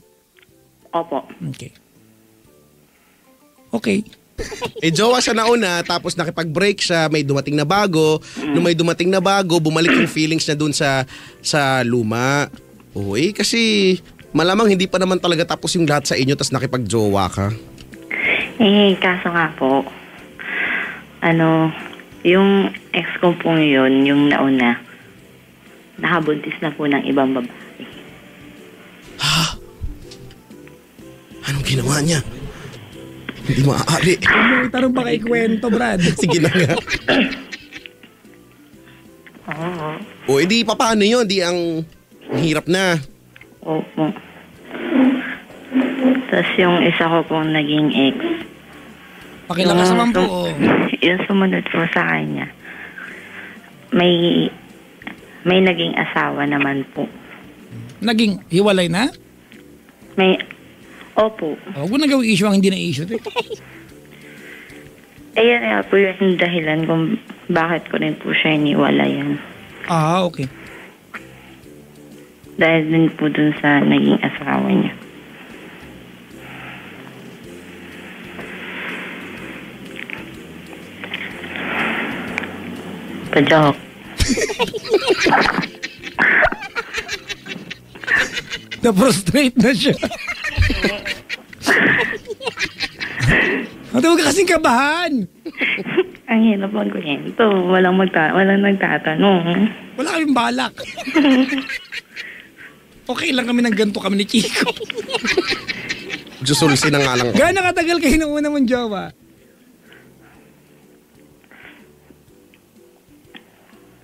Opo. Okay. Okay. Jowa siya nauna, tapos nakipag-break siya, may dumating na bago. Nung may dumating na bago, bumalik yung feelings niya dun sa luma. Kasi malamang hindi pa naman talaga tapos yung lahat sa inyo, tapos nakipag-jowa ka. Kaso nga po, yung ex ko po yun, yung nauna, nakabuntis na po ng ibang babae. Ha? Anong ginawa niya? Hindi maaari. Ano itanong ba kay kwento, Brad? Sige na nga. Edi paano yun? Di ang hirap na. Opo. Tapos yung isa ko pong naging ex, Pakilakas naman po. yung sumunod po sa kanya, may naging asawa naman po. Naging hiwalay na? Opo. Huwag mo na gawing issue ang hindi na issue. Yan nga po yung dahilan kung bakit ko rin po siya iniwalayan. Okay. Dahil din po dun sa naging asawa niya. Pa-joke. Na-prostrate na siya. Huwag ka kasing kabahan. Ang hirap magkwento. Walang nagtatanong. Wala kaming balak. Okay lang kami ng ganito kami ni Chico. Jusulsi na nga lang. Gaano katagal kayo nung una mong jowa?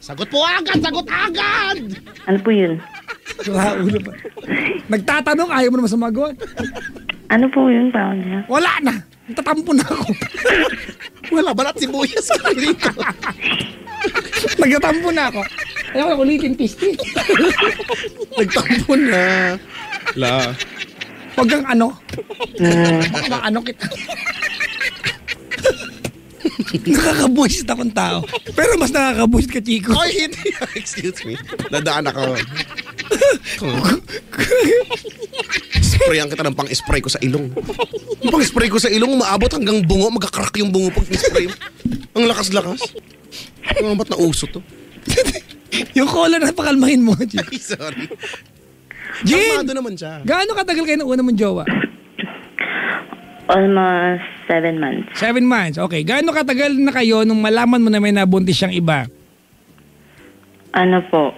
Sagot po agad! Sagot agad! Ano po yun? Wala ulo pa. Nagtatanong, ayaw mo naman sumagot. Ano po yun, taon niya? Wala na. Nagtatampo na ako. Wala, balat sibuyas ka dito. Nagtatampo na ako. Ayaw ko ulitin, pisti. Nagtampo na. Huwag kang ano kita. Nakakabuisit akong tao. Pero mas nakakabuisit ka, Chico. Ay, hindi. Excuse me. Nadaan ako. Sprayan kita ng pang-spray ko sa ilong. Yung pang-spray ko sa ilong, maabot hanggang bungo. Magkakrak yung bungo pag spray mo. Ang lakas-lakas. Ba't nauso to? Yung cola na pakalmahin mo, Chico. Ay, sorry. Jin! Kalmado naman siya. Gaano katagal kayo nung una mong jowa? Almost 7 months. 7 months. Okay. Gaano katagal na kayo nung malaman mo na may nabuntis siyang iba? Ano po?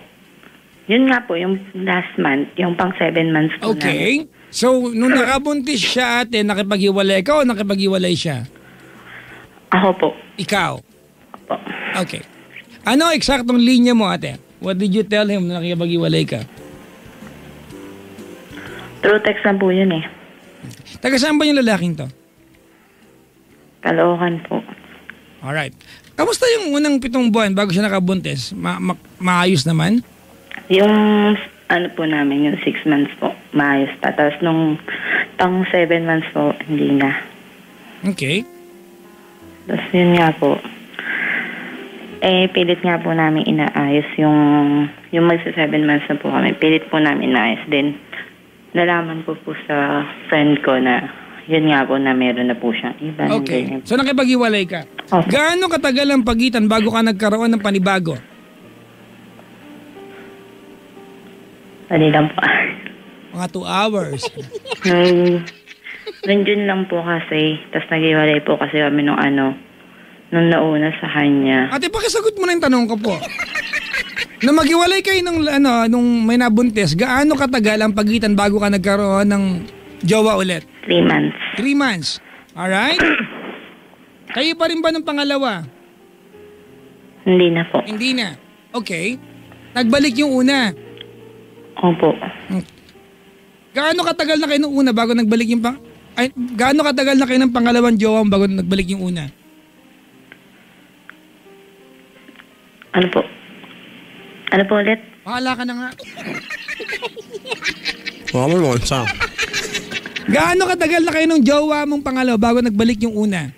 Yun nga po, yung last month, yung pang 7 months po namin. Okay. So, nung nakabuntis siya ate, nakipaghiwalay ka o nakipaghiwalay siya? Ako po. Ikaw? Po. Okay. Ano eksaktong linya mo ate? What did you tell him na nakipaghiwalay ka? True text lang po yun eh. Taga saan ba yung lalaking to? Caloocan po. Alright. Kamusta yung unang 7 buwan bago siya nakabuntis? Maayos naman? Yung ano po namin, yung 6 months po, maayos pa. Tapos nung pang 7 months po, hindi na. Okay. Tapos yun nga po. Pilit nga po namin inaayos yung magsa 7 months na po kami. Pilit po namin inaayos din. Nalaman ko po sa friend ko na yun nga po na meron na po siyang iba. Okay. So nakipaghiwalay ka. Okay. Gaano katagal ang pagitan bago ka nagkaroon ng panibago? Ano lang po. Mga 2 hours. Nung June lang po kasi. Tapos nag-iwalay po kasi kami nung nung nauna sa kanya. Ate, pakisagot mo na yung tanong ko po. Nung maghiwalay kayo nung may nabuntis, gaano katagal ang pagitan bago ka nagkaroon ng jowa ulit? 3 months. 3 months. Alright? Kayo pa rin ba ng pangalawa? Hindi na po. Hindi na. Okay. Nagbalik yung una. Opo. Gaano katagal na kayo nung una bago nagbalik yung gaano katagal na kayo ng pangalawang jowa bago nagbalik yung una? Ano po? Ano po ulit? Bahala ka na nga. Wala mo sa. Gaano katagal na kayo nung jowa mong pangalawa bago nagbalik yung una?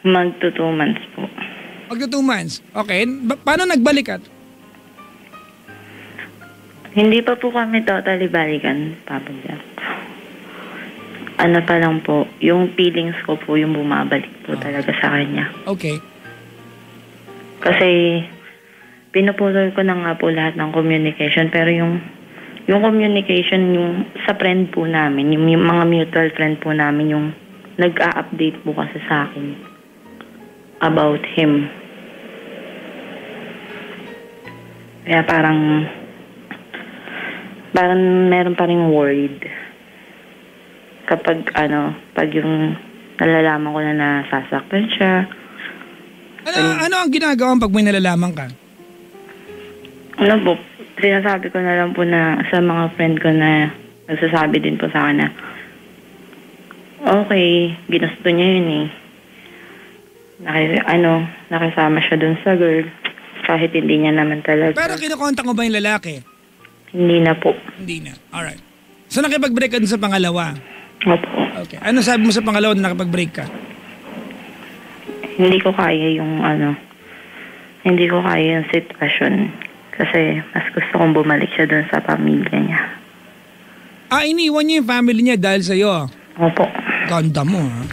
Magto 2 months po. Magto 2 months. Okay. Paano nagbalik at? Hindi pa po kami totally balikan, Papa Jack. Ano pa lang po, yung feelings ko po yung bumabalik po talaga sa kanya. Okay. Kasi pinupulol ko na nga po lahat ng communication, pero yung communication yung sa friend po namin, yung mga mutual friend po namin, yung nag-a-update po kasi sa akin about him. Kaya parang meron pa rin worried kapag pag yung nalalaman ko na nasasaktan siya. Ano ang ginagawa pag may nalalaman ka? Ano po, sinasabi ko na lang po na sa mga friend ko na nagsasabi din po sa akin na okay, ginusto niya yun eh. Nakasama siya dun sa girl kahit hindi niya naman talaga. Pero kinukontak mo ba yung lalaki? Hindi na po. Hindi na. Alright. So nakipag-break ka dun sa pangalawa? Opo. Okay. Ano sabi mo sa pangalawa na nakipag-break ka? Hindi ko kaya yung hindi ko kaya yung sitwasyon. Kasi mas gusto kong bumalik siya dun sa pamilya niya. Iniwan niya yung family niya dahil sa'yo? Opo. Ganda mo, ha?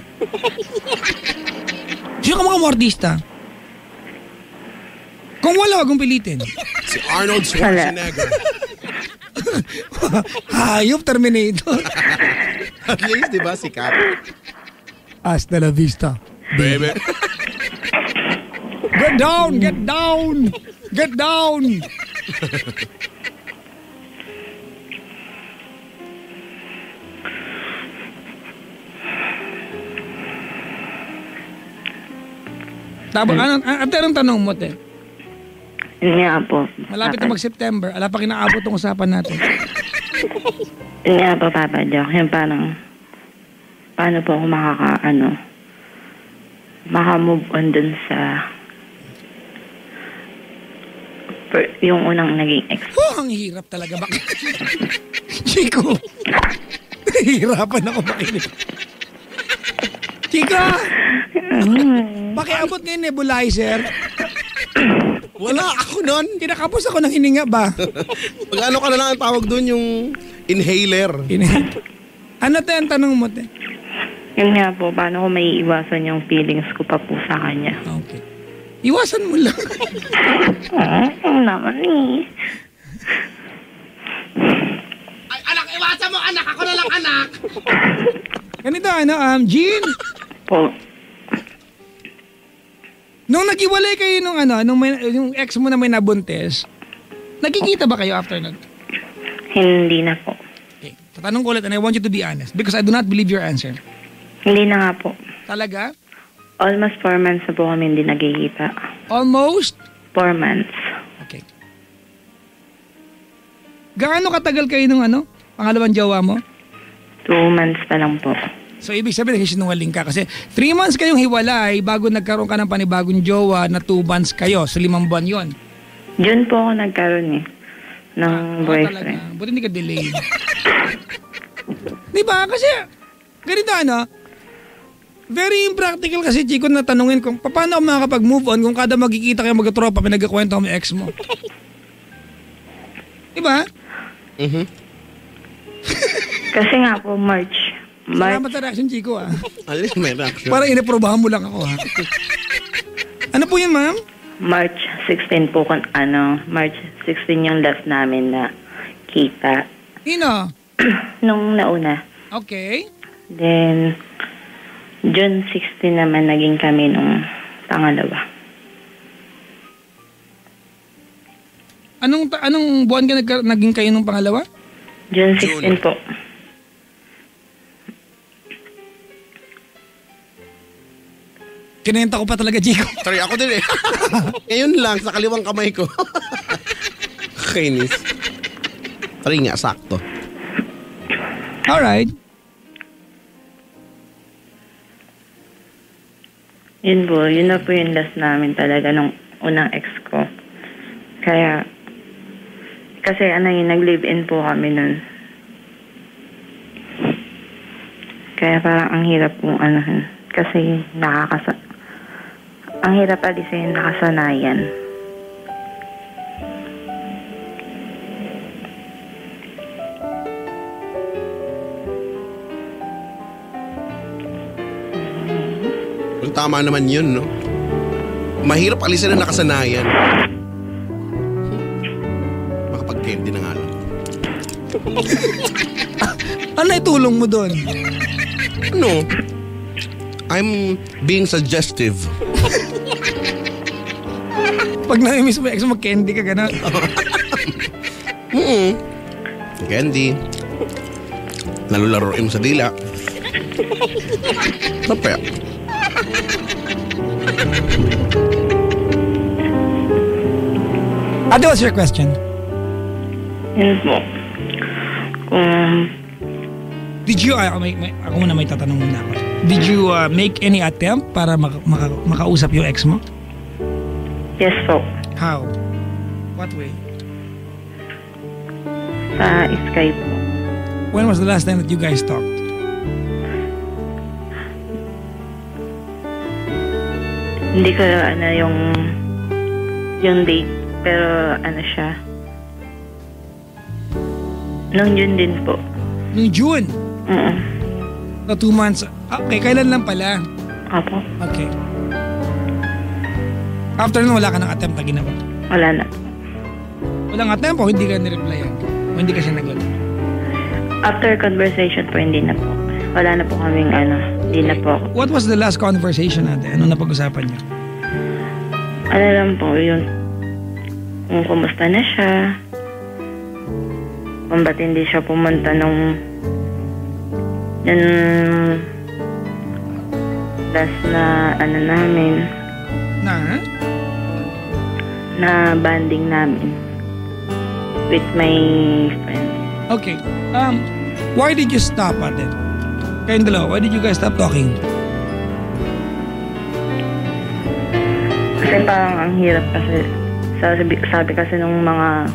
Sino ka mga artista? Kung wala, wag mong pilitin. Si Arnold Schwarzenegger. Hayop, Terminator. At least, di ba, si Kat? Hasta la vista. Baby. Get down! Get down! Get down! Tapos, anong tanong mo, te? Yun nga po. Malapit na mag-September. Ala pa kinaabot ang usapan natin. Yun nga po, Papa Jack. Yung parang, paano po ako maka-move on dun sa yung unang naging ex. Ang hirap talaga. Bakit? Chico, hihirapan ako makinig. Chico! Pakiabot ngayon nebulizer. Wala ako nun. Kinakapos ako ng hininga ba? Pag-ano ka na lang ang tawag dun, yung inhaler. Ano tayo ang tanong mo, te? Yun nga po, paano ko may iwasan yung feelings ko pa po sa kanya? Okay. Iwasan mo lang. Naman eh. Ay, anak, iwasan mo, anak. Ako na lang, anak. Ganito, Jean? Po. Nung nag-iwalay kayo yung ex mo na may nabuntis, nagkikita ba kayo after nun? Hindi na po. Okay. Tatanong ko ulit and I want you to be honest because I do not believe your answer. Hindi na nga po. Talaga? Almost 4 months na po kami hindi nagkikita. Almost? 4 months. Okay. Gaano katagal kayo nung pangalawang jowa mo? 2 months pa lang po. So, ibig sabihin, sinungaling ka. Kasi 3 months kayong hiwalay bago nagkaroon ka ng panibagong jowa na 2 months kayo. So, 5 buwan yon. Diyan po ako nagkaroon ng boyfriend. Talaga. Buti hindi ka delayed. Di ba? Kasi, ganito very impractical kasi, Chico, na tanungin kung paano ako makakapag-move on kung kada magkikita kayo mag-tropa, pinagkakwento ko may ex mo. Di ba? Mhm. Kasi nga po, March. Salamat sa reaction, Chico, Alis, may reaction. Para inaprobahan mo lang ako, ha? Ano po yun, ma'am? March 16 po, March 16 yung last namin na kita. Nino? Nung nauna. Okay. Then, June 16 naman naging kami nung pangalawa. Anong buwan ka naging kayo nung pangalawa? June 16 po. Kinenta ko pa talaga, Chico. Sorry, ako din eh. Ngayon lang, sa kaliwang kamay ko. Kainis. Sorry nga, sakto. Alright. Yun po, yun na po yung last namin talaga nung unang ex ko. Kaya, kasi nag-live-in po kami nun. Kaya parang ang hirap kung kasi ang hirap alisin yung nakasanayan. Well, tama naman yun, no? Mahirap alisin ang nakasanayan. Makapag-candy na nga lang. Ano itulong mo doon? Ano? I'm being suggestive. Pag na-miss mo, ex mo, candy ka, gano'n. Candy. Nalularoin mo sa dila. Sape. Ate, what's your question? Yun po. Did you, ako muna may tatanong muna ako. Did you make any attempt para makausap yung ex mo? Yes po. How? What way? Sa Skype po. When was the last time that you guys talked? Hindi ko yung date, pero siya. Nung June din po. Noong June? Na 2 months. Okay, kailan lang pala? Opo. Okay. After nun, wala ka ng attempt na ginawa? Wala na. Walang attempt o hindi ka nireplyan? O hindi ka sinagot? After conversation po, hindi na po. Wala na po kaming hindi na po. What was the last conversation natin? Ano na pag-usapan niyo? Ano lang po, yun. Kung kumusta na siya. Kung ba't hindi siya pumunta nung last na namin. Na banding namin with my friends. Okay. Why did you stop, ate? Kayong dalawa, why did you guys stop talking? Kasi parang ang hirap kasi. Sabi kasi nung mga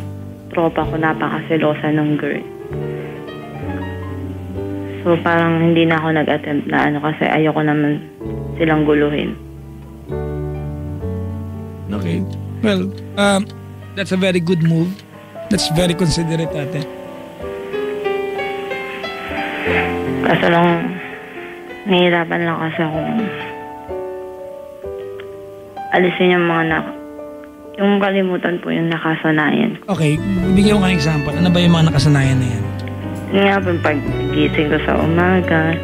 tropa ko, napakasilosa ng girl. So parang hindi na ako nag-attempt na kasi ayoko naman silang guluhin. Okay. Well, that's a very good move. That's very considerate, ate. Kaso lang, nahihirapan lang kasi akong alisin yung yung kalimutan po yung nakasanayan. Okay, bigyan ko ng example. Ano ba yung mga nakasanayan na yan? Yun nga po, pag gising ko sa umaga,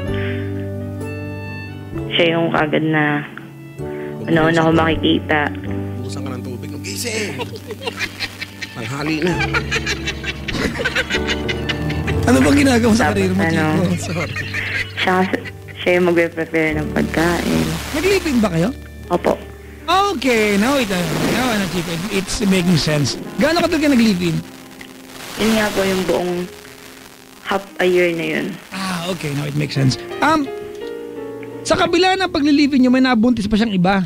siya yung kagad na una-una ko makikita. Busan ka ng tubig. Gising! Tanghali na. Ano bang ginagawa sa karir mo, Chico? Sorry. Siya yung magpe-prepare ng pagkain. Nag-living ba kayo? Opo. Okay, now Chico, it's making sense. Gaano ka talaga nag-live-in? Yun nga po yung buong half a year na yun. Okay, now it makes sense. Sa kabila ng pag-live-in nyo, may nabuntis pa siyang iba?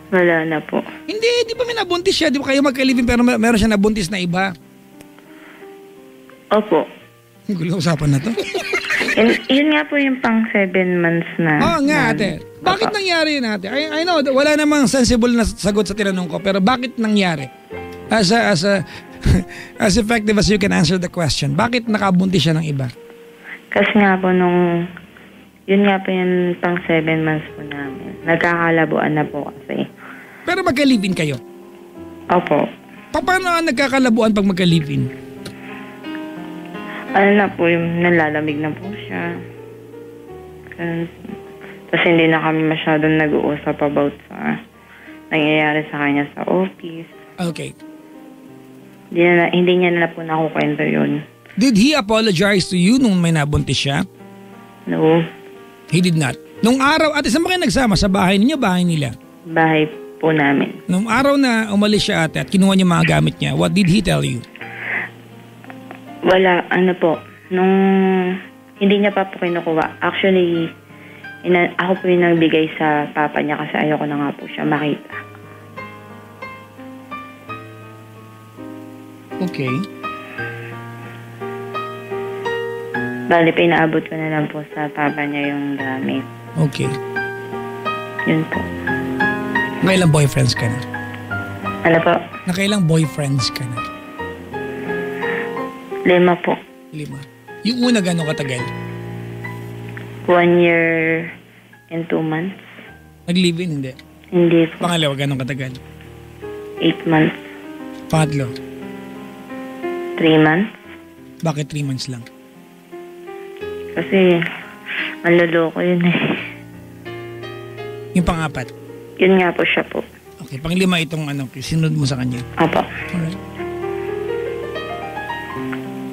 Wala na po. Hindi, di ba may nabuntis siya? Di ba kayo magka-live-in pero meron siya nabuntis na iba? Opo. Ang gulo usapan na to. Yun nga po yung pang 7 months na. Oo nga, ate. Bakit nangyari yun, ate? I know, wala namang sensible na sagot sa tinanong ko, pero bakit nangyari? As effective as you can answer the question, bakit nakabuntis siya ng iba? Kasi nga po yun nga po yung pang 7 months po namin. Nagkakalabuan na po kasi. Pero magka-live-in kayo? Opo. Paano nagkakalabuan pag magka-live-in? Ano na po, yung nalalamig na po siya. Tapos hindi na kami masyadong nag-uusap about sa nangyayari sa kanya sa office. Okay. Hindi niya na po nakukwento yun. Did he apologize to you nung may nabuntis siya? No. He did not. Nung araw, ate, saan ba kayo nagsama? Sa bahay niya, bahay nila? Bahay po namin. Nung araw na umalis siya ate at kinuha niya mga gamit niya, what did he tell you? Wala, ano po. Nung hindi niya pa po kinukuha. Actually, ako po yung nagbigay sa papa niya kasi ayoko na nga po siya makita. Okay. Bali, pinaabot ko na lang po sa papa niya yung gamit. Okay. Yun po. Nakailang boyfriends ka na? Ano po? Nakailang boyfriends ka na? 5 po. 5. Yung una gano'ng katagal? 1 year and 2 months. Nag-live-in, hindi? Hindi po. Pangalawa, gano'ng katagal? 8 months. Pangatlo? 3 months. Bakit 3 months lang? Kasi, manloloko yun eh. Yung pang-apat? Yun nga po siya po. Okay, pang-5 itong sinunod mo sa kanya. Apo. Alright.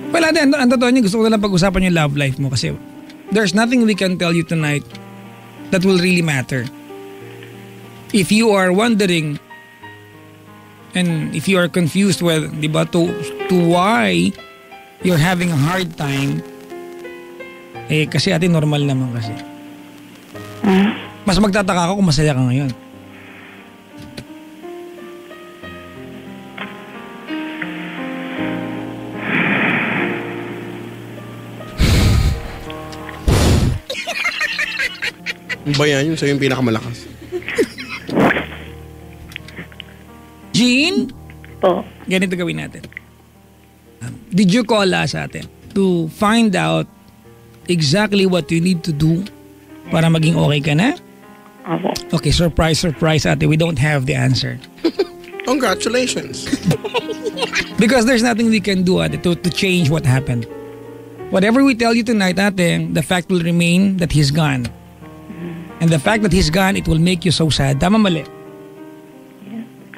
Well, ate, ang totoo niya, gusto ko na lang pag-usapan yung love life mo kasi there's nothing we can tell you tonight that will really matter. If you are wondering and if you are confused with, di ba, to why you're having a hard time, kasi ate, normal naman kasi. Mas magtataka ako kung masaya ka ngayon. Ba yan? Yung sa'yo yung pinakamalakas. Jean? Po. Ganito gawin natin. Did you call us ate to find out exactly what you need to do para maging okay ka na? Apo. Okay, surprise ate. We don't have the answer. Congratulations. Because there's nothing we can do ate to change what happened. Whatever we tell you tonight ate, the fact will remain that he's gone. And the fact that he's gone, it will make you so sad. Tama mali?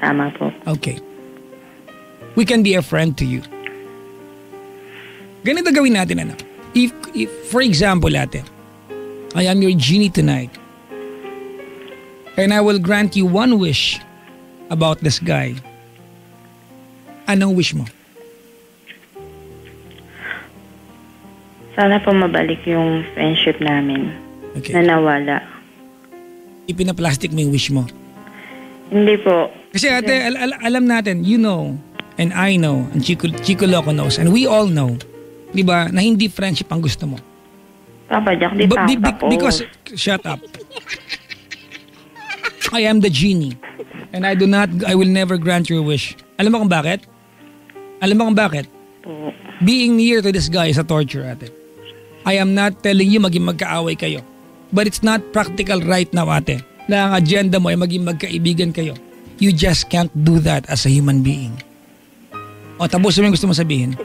Tama po. Okay. We can be a friend to you. Ganito gawin natin If for example ate, I am your genie tonight. And I will grant you one wish about this guy. Anong wish mo? Sana po mabalik yung friendship namin. Okay. Na nawala. Ipina-plastic mo yung wish mo. Hindi po. Kasi ate, alam natin, you know, and I know, and Chico Loco knows, and we all know, di ba, na hindi friendship ang gusto mo. Papa Jack, di pa ako. Because, shut up. I am the genie. And I will never grant your wish. Alam mo kung bakit? Po. Being near to this guy is a torture, ate. I am not telling you maging magkaaway kayo. But it's not practical right now, ate. Na ang agenda mo ay maging magkaibigan kayo. You just can't do that as a human being. O, tapusin mo yung gusto mo sabihin.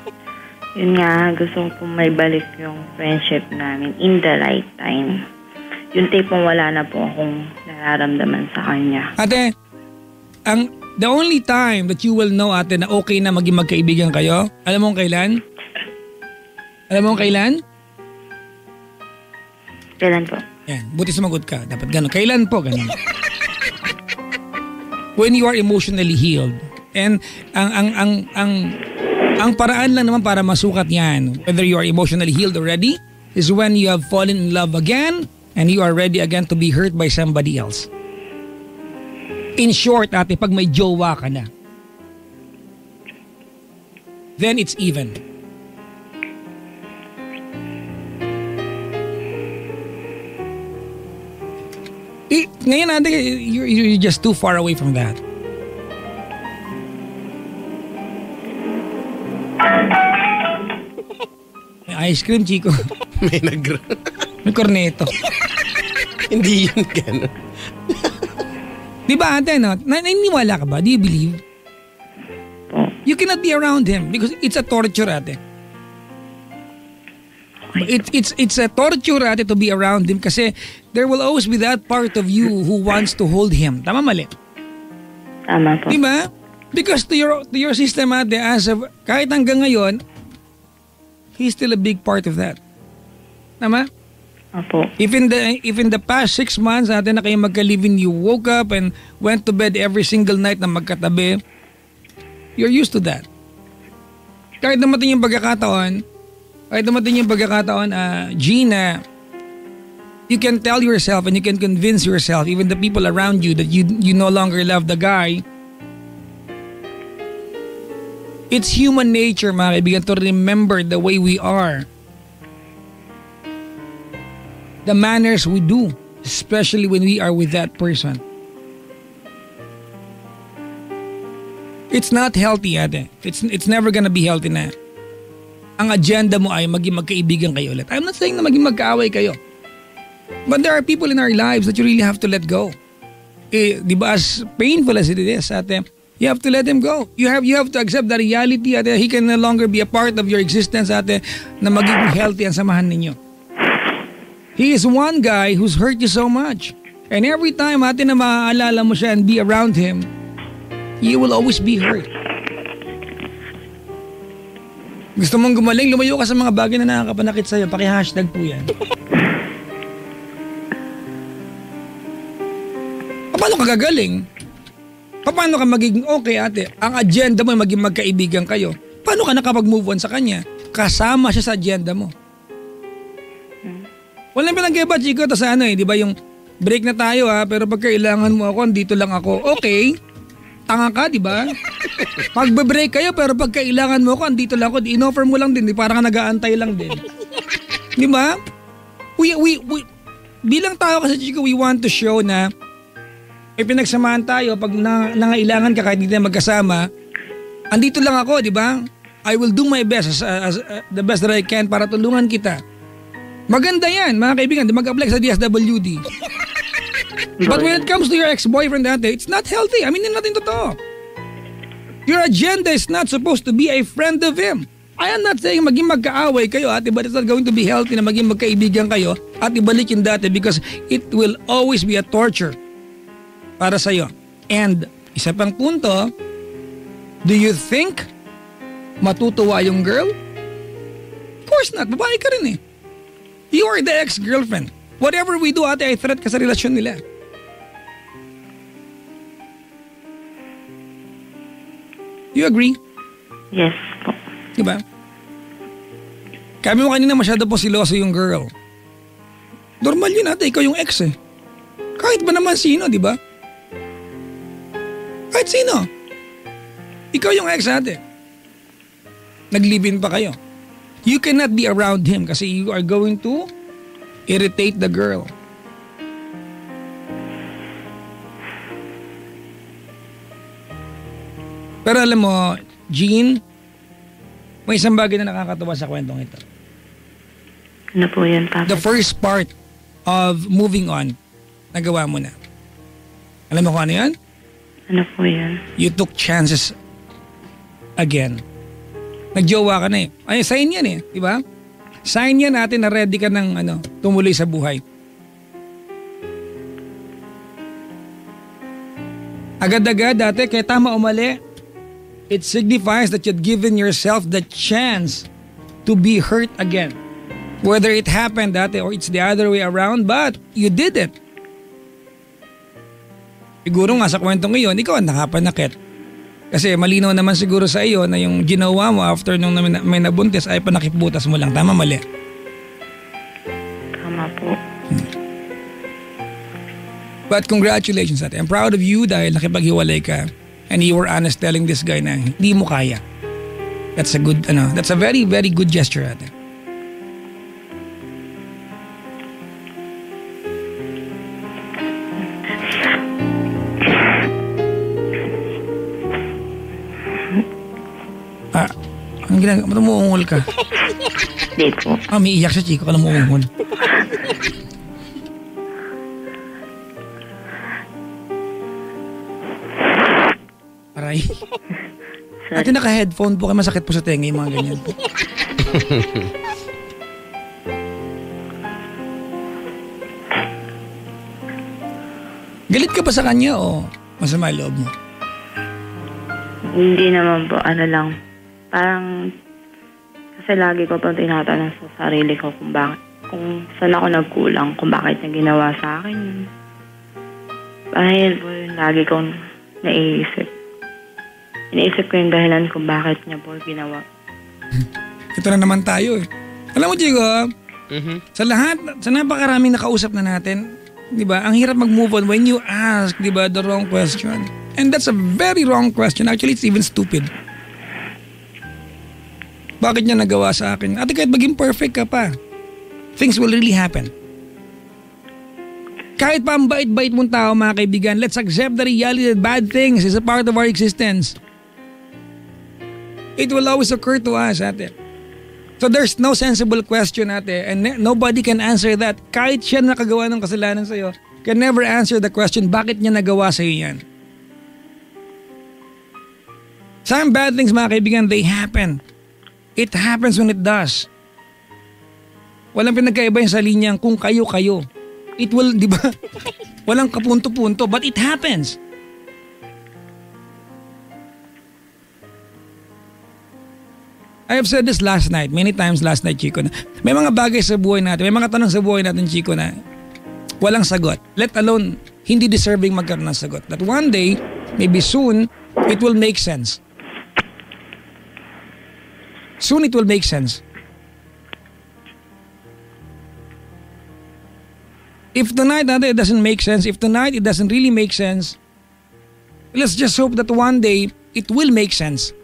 Yun nga, gusto ko pong may balik yung friendship namin in the right time. Yung tipong wala na po akong nararamdaman sa kanya. Ate, the only time that you will know, ate, na okay na maging magkaibigan kayo, alam mo kung kailan? Kailan po? Yan, buti sumagot ka. Dapat gano'n. Kailan po? Gano'n. When you are emotionally healed. And ang paraan lang naman para masukat yan, whether you are emotionally healed already, is when you have fallen in love again and you are ready again to be hurt by somebody else. In short, ate, pag may jowa ka na, then it's even. Ngayon ate, you're just too far away from that. May ice cream, Chico. May corneto. Hindi yun gano'n. Di ba ate, no? Naniniwala ka ba? Do you believe? Po. You cannot be around him because it's a torture, ate. It's a torture, ate, to be around him kasi there will always be that part of you who wants to hold him. Tama, mali? Tama po. Di ba? Because to your system, ate, kahit hanggang ngayon, he's still a big part of that. Tama? Opo. If in the past 6 months natin na kayo magka-live-in, you woke up and went to bed every single night na magkatabi, you're used to that. Kahit dumating yung pagkakataon, Gina, you can tell yourself and you can convince yourself, even the people around you, that you no longer love the guy. It's human nature, mga kaibigan, to remember the way we are. The manners we do, especially when we are with that person. It's not healthy, ate. It's never gonna be healthy na. Ang agenda mo ay maging magkaibigan kayo ulit. I'm not saying na maging magkaaway kayo. But there are people in our lives that you really have to let go. Di ba, as painful as it is, ate, you have to let him go. You have to accept the reality, ate. He can no longer be a part of your existence, ate, na magiging healthy ang samahan ninyo. He is one guy who's hurt you so much. And every time ate na maaalala mo siya and be around him, you will always be hurt. Gusto mong gumaling, lumayo ka sa mga bagay na nakakapanakit sa'yo. Paki-hashtag po yan. Paano ka gagaling? Paano ka magiging okay, ate? Ang agenda mo ay maging magkaibigan kayo. Paano ka nakapag-move on sa kanya? Kasama siya sa agenda mo. Walang pinag-iba, chiko, tas di ba yung break na tayo pero pag kailangan mo ako, dito lang ako. Okay, tanga ka, di ba? Pag-break kayo, pero pag kailangan mo ako, dito lang ako, in-offer mo lang din, parang ka nag-aantay lang din. Di ba? We, bilang tao kasi, chiko, we want to show na may pinagsamahan tayo, pag nangailangan ka kahit hindi tayo magkasama, andito lang ako, di ba? I will do my best, as the best that I can para tulungan kita. Maganda yan, mga kaibigan, mag-apply sa DSWD. But when it comes to your ex-boyfriend, ate, it's not healthy. Aminin natin totoo. Your agenda is not supposed to be a friend of him. I am not saying maging magkaaway kayo, ate, but it's not going to be healthy na maging magkaibigan kayo at ibalik yung dati because it will always be a torture para sa'yo. And isa pang punto, do you think matutuwa yung girl? Of course not. Babae ka rin eh. You are the ex-girlfriend. Whatever we do, ate, ay threat ka sa relasyon nila. You agree? Yes po. Diba? Kami mo kanina masyado po siloso yung girl. Normal yun, ate. Ikaw yung ex eh. Kahit ba naman sino, diba? Kahit sino. Ikaw yung ex, ate. Nag-live-in pa kayo. You cannot be around him kasi you are going to irritate the girl. Pero alam mo, Jean, may isang bagay na nakakatawa sa kwentong ito. Ano po yun, Papa? The first part of moving on, nagawa mo na. Alam mo kung ano yan? Ano po yun? You took chances again. Nagjowa ka na eh. Ay, sign yan eh, di ba? Sign yan natin na ready ka ng tumuloy sa buhay. Agad-agad dati, kaya tama o mali, it signifies that you'd given yourself the chance to be hurt again. Whether it happened dati or it's the other way around, but you did it. Siguro nga sa kwentong ngayon, ikaw ang nakapanakit. Kasi malinaw naman siguro sa iyo na yung ginawa mo after nung may nabuntis ay panakiputas mo lang. Tama, mali? Tama po. But congratulations, ate. I'm proud of you dahil nakipaghiwalay ka and you were honest telling this guy na hindi mo kaya. That's a good, that's a very, very good gesture, ate. Ang ginagawa, ba't umuungol ka? Hindi po. May iyak siya, chiko ka na umuungol. Ay. Sorry. Ate, naka-headphone po kayo. Masakit po sa tenga yung mga ganyan po. Galit ka ba sa kanya o masama yung loob mo? Hindi naman po, ano lang. Parang, kasi lagi ko po tinatanong sa sarili ko kung bakit, kung saan ako nagkulang, kung bakit niya ginawa sa akin yun. Dahil po yun, lagi kong naiisip. Iniisip ko yung dahilan kung bakit niya po ginawa. Ito na naman tayo eh. Alam mo, Chico, sa lahat, sa napakaraming nakausap na natin, di ba, ang hirap mag-move on when you ask, di ba, the wrong question. And that's a very wrong question. Actually, it's even stupid. Bakit niya nagawa sa akin? Ate, kahit maging perfect ka pa, things will really happen. Kahit pa ang bait-bait mong tao, mga kaibigan, let's accept the reality that bad things is a part of our existence. It will always occur to us, ate. So there's no sensible question, ate, and nobody can answer that. Kahit siya nakagawa ng kasalanan sa'yo, can never answer the question, bakit niya nagawa sa'yo yan? Some bad things, mga kaibigan, they happen. It happens when it does. Walang pinagkaiba yung sa linyang kung kayo-kayo. It will, di ba? Walang kapunto-punto, but it happens. I have said this last night, many times last night, Chico, na may mga bagay sa buhay natin, may mga tanong sa buhay natin, Chico, na walang sagot. Let alone, hindi deserving magkaroon ng sagot. That one day, maybe soon, it will make sense. Soon it will make sense. If tonight it doesn't make sense, if tonight it doesn't really make sense, let's just hope that one day it will make sense.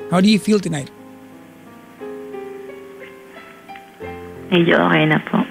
How do you feel tonight? Medyo okay na po.